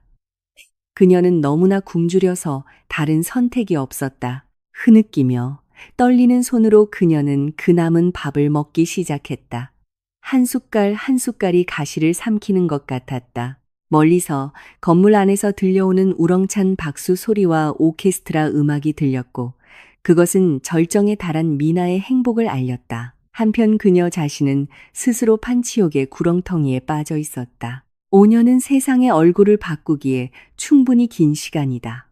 그녀는 너무나 굶주려서 다른 선택이 없었다. 흐느끼며 떨리는 손으로 그녀는 그 남은 밥을 먹기 시작했다. 한 숟갈 한 숟갈이 가시를 삼키는 것 같았다. 멀리서 건물 안에서 들려오는 우렁찬 박수 소리와 오케스트라 음악이 들렸고 그것은 절정에 달한 미나의 행복을 알렸다. 한편 그녀 자신은 스스로 판치욕의 구렁텅이에 빠져 있었다. 5년은 세상의 얼굴을 바꾸기에 충분히 긴 시간이다.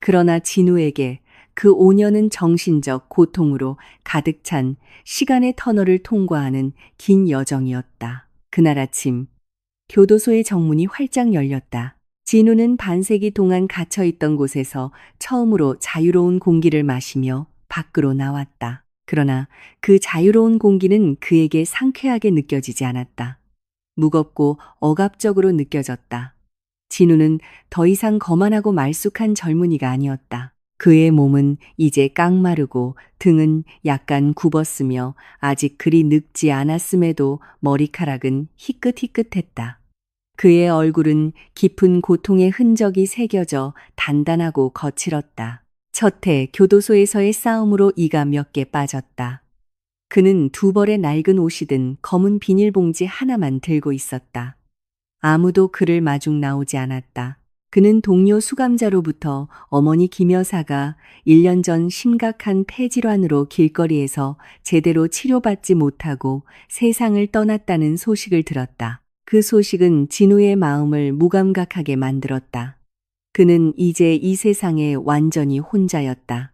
그러나 진우에게 그 5년은 정신적 고통으로 가득 찬 시간의 터널을 통과하는 긴 여정이었다. 그날 아침 교도소의 정문이 활짝 열렸다. 진우는 반세기 동안 갇혀있던 곳에서 처음으로 자유로운 공기를 마시며 밖으로 나왔다. 그러나 그 자유로운 공기는 그에게 상쾌하게 느껴지지 않았다. 무겁고 억압적으로 느껴졌다. 진우는 더 이상 거만하고 말쑥한 젊은이가 아니었다. 그의 몸은 이제 깡마르고 등은 약간 굽었으며 아직 그리 늙지 않았음에도 머리카락은 희끗희끗했다. 그의 얼굴은 깊은 고통의 흔적이 새겨져 단단하고 거칠었다. 첫해 교도소에서의 싸움으로 이가 몇 개 빠졌다. 그는 두 벌의 낡은 옷이 든 검은 비닐봉지 하나만 들고 있었다. 아무도 그를 마중 나오지 않았다. 그는 동료 수감자로부터 어머니 김 여사가 1년 전 심각한 폐질환으로 길거리에서 제대로 치료받지 못하고 세상을 떠났다는 소식을 들었다. 그 소식은 진우의 마음을 무감각하게 만들었다. 그는 이제 이 세상에 완전히 혼자였다.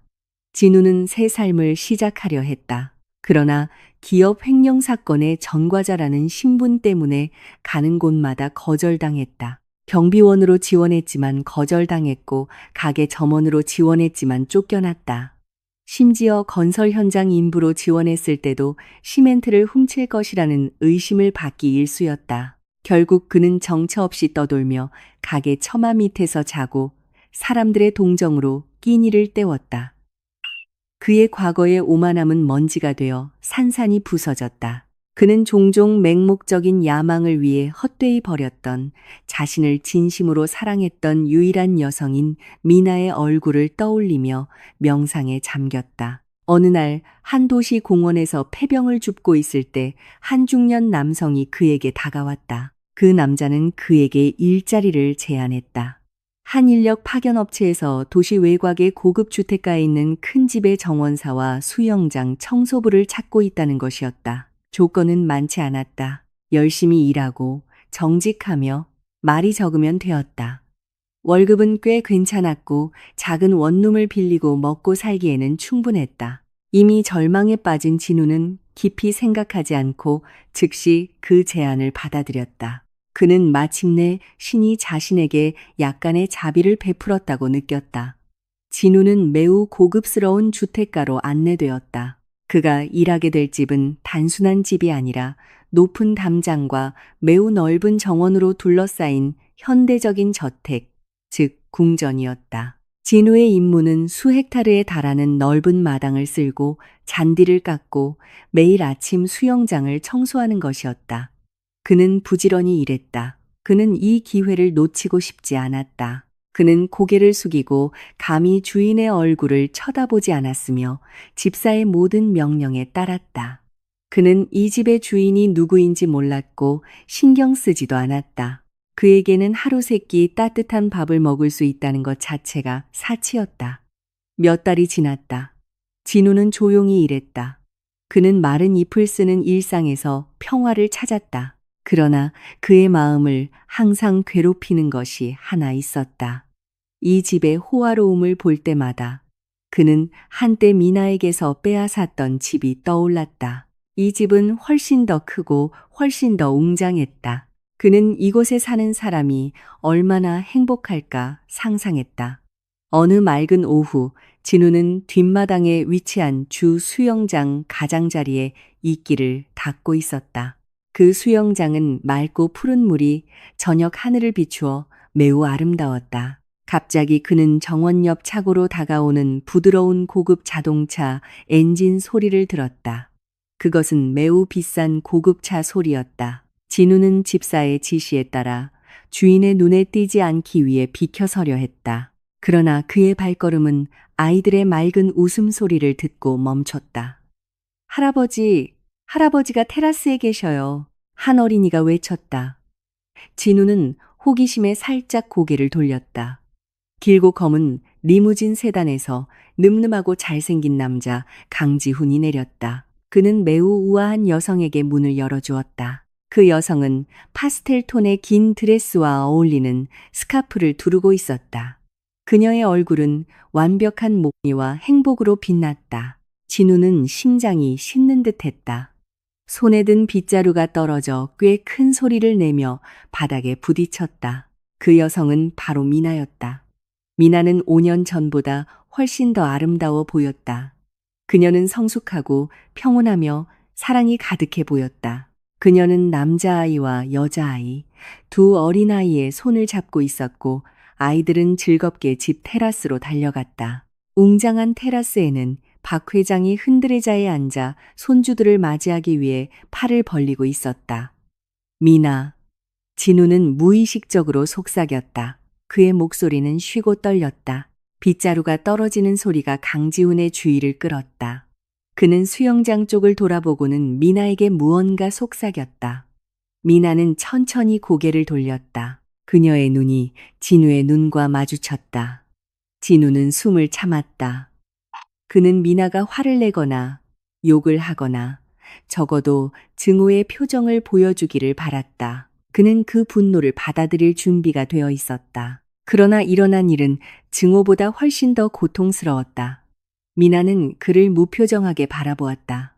진우는 새 삶을 시작하려 했다. 그러나 기업 횡령 사건의 전과자라는 신분 때문에 가는 곳마다 거절당했다. 경비원으로 지원했지만 거절당했고 가게 점원으로 지원했지만 쫓겨났다. 심지어 건설 현장 인부로 지원했을 때도 시멘트를 훔칠 것이라는 의심을 받기 일쑤였다. 결국 그는 정처 없이 떠돌며 가게 처마 밑에서 자고 사람들의 동정으로 끼니를 때웠다. 그의 과거의 오만함은 먼지가 되어 산산이 부서졌다. 그는 종종 맹목적인 야망을 위해 헛되이 버렸던 자신을 진심으로 사랑했던 유일한 여성인 미나의 얼굴을 떠올리며 명상에 잠겼다. 어느 날 한 도시 공원에서 폐병을 줍고 있을 때 한 중년 남성이 그에게 다가왔다. 그 남자는 그에게 일자리를 제안했다. 한 인력 파견 업체에서 도시 외곽의 고급 주택가에 있는 큰 집의 정원사와 수영장, 청소부를 찾고 있다는 것이었다. 조건은 많지 않았다. 열심히 일하고 정직하며 말이 적으면 되었다. 월급은 꽤 괜찮았고 작은 원룸을 빌리고 먹고 살기에는 충분했다. 이미 절망에 빠진 진우는 깊이 생각하지 않고 즉시 그 제안을 받아들였다. 그는 마침내 신이 자신에게 약간의 자비를 베풀었다고 느꼈다. 진우는 매우 고급스러운 주택가로 안내되었다. 그가 일하게 될 집은 단순한 집이 아니라 높은 담장과 매우 넓은 정원으로 둘러싸인 현대적인 저택, 즉 궁전이었다. 진우의 임무는 수헥타르에 달하는 넓은 마당을 쓸고 잔디를 깎고 매일 아침 수영장을 청소하는 것이었다. 그는 부지런히 일했다. 그는 이 기회를 놓치고 싶지 않았다. 그는 고개를 숙이고 감히 주인의 얼굴을 쳐다보지 않았으며 집사의 모든 명령에 따랐다. 그는 이 집의 주인이 누구인지 몰랐고 신경 쓰지도 않았다. 그에게는 하루 세끼 따뜻한 밥을 먹을 수 있다는 것 자체가 사치였다. 몇 달이 지났다. 진우는 조용히 일했다. 그는 마른 잎을 쓰는 일상에서 평화를 찾았다. 그러나 그의 마음을 항상 괴롭히는 것이 하나 있었다. 이 집의 호화로움을 볼 때마다 그는 한때 미나에게서 빼앗았던 집이 떠올랐다. 이 집은 훨씬 더 크고 훨씬 더 웅장했다. 그는 이곳에 사는 사람이 얼마나 행복할까 상상했다. 어느 맑은 오후, 진우는 뒷마당에 위치한 주 수영장 가장자리에 이끼를 닦고 있었다. 그 수영장은 맑고 푸른 물이 저녁 하늘을 비추어 매우 아름다웠다. 갑자기 그는 정원 옆 차고로 다가오는 부드러운 고급 자동차 엔진 소리를 들었다. 그것은 매우 비싼 고급차 소리였다. 진우는 집사의 지시에 따라 주인의 눈에 띄지 않기 위해 비켜서려 했다. 그러나 그의 발걸음은 아이들의 맑은 웃음소리를 듣고 멈췄다. 할아버지, 할아버지가 테라스에 계셔요. 한 어린이가 외쳤다. 진우는 호기심에 살짝 고개를 돌렸다. 길고 검은 리무진 세단에서 늠름하고 잘생긴 남자 강지훈이 내렸다. 그는 매우 우아한 여성에게 문을 열어주었다. 그 여성은 파스텔 톤의 긴 드레스와 어울리는 스카프를 두르고 있었다. 그녀의 얼굴은 완벽한 목미와 행복으로 빛났다. 진우는 심장이 싣는 듯했다. 손에 든 빗자루가 떨어져 꽤 큰 소리를 내며 바닥에 부딪혔다. 그 여성은 바로 미나였다. 미나는 5년 전보다 훨씬 더 아름다워 보였다. 그녀는 성숙하고 평온하며 사랑이 가득해 보였다. 그녀는 남자아이와 여자아이, 두 어린아이의 손을 잡고 있었고 아이들은 즐겁게 집 테라스로 달려갔다. 웅장한 테라스에는 박 회장이 흔들의자에 앉아 손주들을 맞이하기 위해 팔을 벌리고 있었다. 미나, 진우는 무의식적으로 속삭였다. 그의 목소리는 쉬고 떨렸다. 빗자루가 떨어지는 소리가 강지훈의 주의를 끌었다. 그는 수영장 쪽을 돌아보고는 미나에게 무언가 속삭였다. 미나는 천천히 고개를 돌렸다. 그녀의 눈이 진우의 눈과 마주쳤다. 진우는 숨을 참았다. 그는 미나가 화를 내거나 욕을 하거나 적어도 증오의 표정을 보여주기를 바랐다. 그는 그 분노를 받아들일 준비가 되어 있었다. 그러나 일어난 일은 증오보다 훨씬 더 고통스러웠다. 미나는 그를 무표정하게 바라보았다.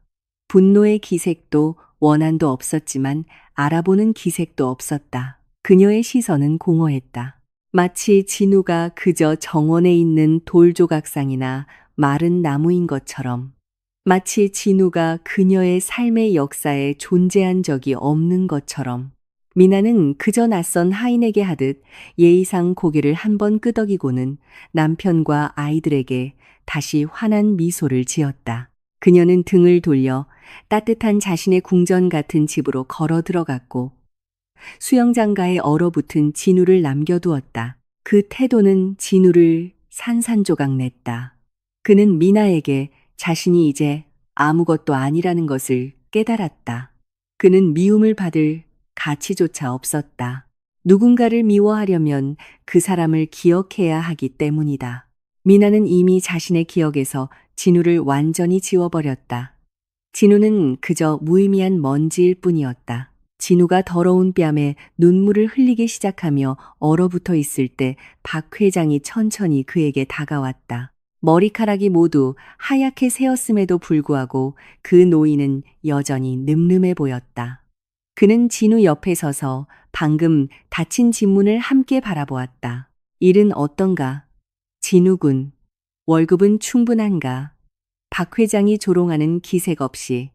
분노의 기색도 원한도 없었지만 알아보는 기색도 없었다. 그녀의 시선은 공허했다. 마치 진우가 그저 정원에 있는 돌조각상이나 마른 나무인 것처럼, 마치 진우가 그녀의 삶의 역사에 존재한 적이 없는 것처럼. 미나는 그저 낯선 하인에게 하듯 예의상 고개를 한번 끄덕이고는 남편과 아이들에게 다시 환한 미소를 지었다. 그녀는 등을 돌려 따뜻한 자신의 궁전 같은 집으로 걸어 들어갔고 수영장가에 얼어붙은 진우를 남겨두었다. 그 태도는 진우를 산산조각 냈다. 그는 미나에게 자신이 이제 아무것도 아니라는 것을 깨달았다. 그는 미움을 받을 가치조차 없었다. 누군가를 미워하려면 그 사람을 기억해야 하기 때문이다. 미나는 이미 자신의 기억에서 진우를 완전히 지워버렸다. 진우는 그저 무의미한 먼지일 뿐이었다. 진우가 더러운 뺨에 눈물을 흘리기 시작하며 얼어붙어 있을 때 박 회장이 천천히 그에게 다가왔다. 머리카락이 모두 하얗게 새었음에도 불구하고 그 노인은 여전히 늠름해 보였다. 그는 진우 옆에 서서 방금 닫힌 집문을 함께 바라보았다. 일은 어떤가? 진우군. 월급은 충분한가? 박 회장이 조롱하는 기색 없이.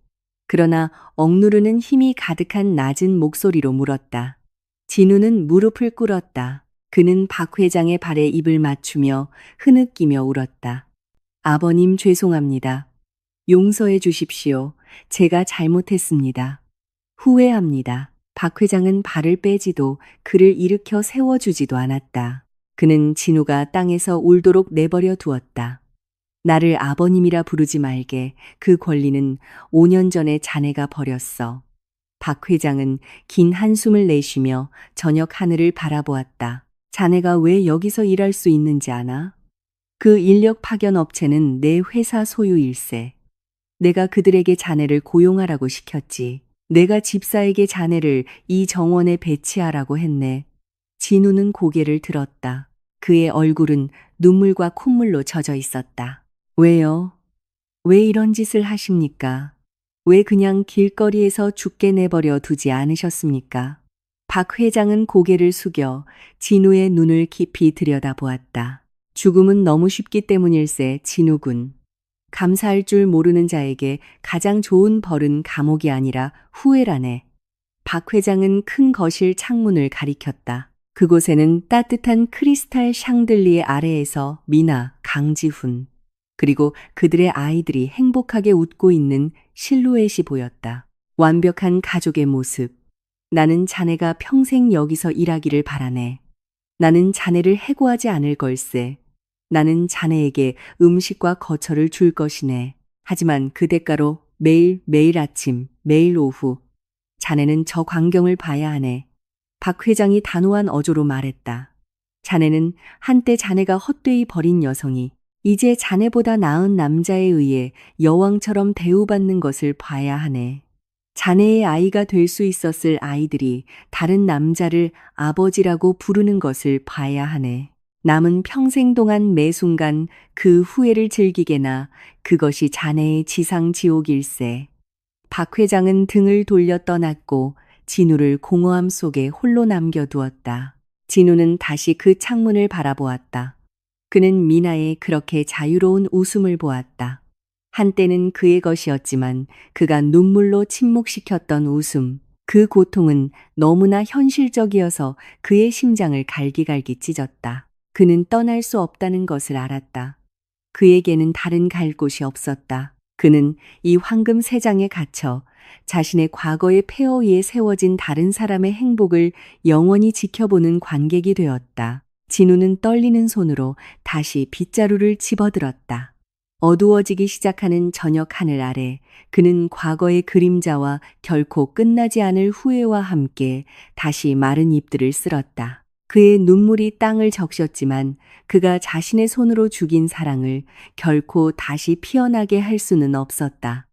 그러나 억누르는 힘이 가득한 낮은 목소리로 물었다. 진우는 무릎을 꿇었다. 그는 박 회장의 발에 입을 맞추며 흐느끼며 울었다. 아버님 죄송합니다. 용서해 주십시오. 제가 잘못했습니다. 후회합니다. 박 회장은 발을 빼지도 그를 일으켜 세워주지도 않았다. 그는 진우가 땅에서 울도록 내버려 두었다. 나를 아버님이라 부르지 말게. 그 권리는 5년 전에 자네가 버렸어. 박 회장은 긴 한숨을 내쉬며 저녁 하늘을 바라보았다. 자네가 왜 여기서 일할 수 있는지 아나? 그 인력 파견 업체는 내 회사 소유일세. 내가 그들에게 자네를 고용하라고 시켰지. 내가 집사에게 자네를 이 정원에 배치하라고 했네. 진우는 고개를 들었다. 그의 얼굴은 눈물과 콧물로 젖어 있었다. 왜요? 왜 이런 짓을 하십니까? 왜 그냥 길거리에서 죽게 내버려 두지 않으셨습니까? 박 회장은 고개를 숙여 진우의 눈을 깊이 들여다보았다. 죽음은 너무 쉽기 때문일세, 진우군. 감사할 줄 모르는 자에게 가장 좋은 벌은 감옥이 아니라 후회라네. 박 회장은 큰 거실 창문을 가리켰다. 그곳에는 따뜻한 크리스탈 샹들리에 아래에서 미나, 강지훈, 그리고 그들의 아이들이 행복하게 웃고 있는 실루엣이 보였다. 완벽한 가족의 모습. 나는 자네가 평생 여기서 일하기를 바라네. 나는 자네를 해고하지 않을 걸세. 나는 자네에게 음식과 거처를 줄 것이네. 하지만 그 대가로 매일 아침, 매일 오후 자네는 저 광경을 봐야 하네. 박 회장이 단호한 어조로 말했다. 자네는 한때 자네가 헛되이 버린 여성이 이제 자네보다 나은 남자에 의해 여왕처럼 대우받는 것을 봐야 하네. 자네의 아이가 될 수 있었을 아이들이 다른 남자를 아버지라고 부르는 것을 봐야 하네. 남은 평생 동안 매 순간 그 후회를 즐기게나 그것이 자네의 지상지옥일세. 박 회장은 등을 돌려 떠났고 진우를 공허함 속에 홀로 남겨두었다. 진우는 다시 그 창문을 바라보았다. 그는 미나의 그렇게 자유로운 웃음을 보았다. 한때는 그의 것이었지만 그가 눈물로 침묵시켰던 웃음, 그 고통은 너무나 현실적이어서 그의 심장을 갈기갈기 찢었다. 그는 떠날 수 없다는 것을 알았다. 그에게는 다른 갈 곳이 없었다. 그는 이 황금 세장에 갇혀 자신의 과거의 폐허 위에 세워진 다른 사람의 행복을 영원히 지켜보는 관객이 되었다. 진우는 떨리는 손으로 다시 빗자루를 집어들었다. 어두워지기 시작하는 저녁 하늘 아래 그는 과거의 그림자와 결코 끝나지 않을 후회와 함께 다시 마른 잎들을 쓸었다. 그의 눈물이 땅을 적셨지만 그가 자신의 손으로 죽인 사랑을 결코 다시 피어나게 할 수는 없었다.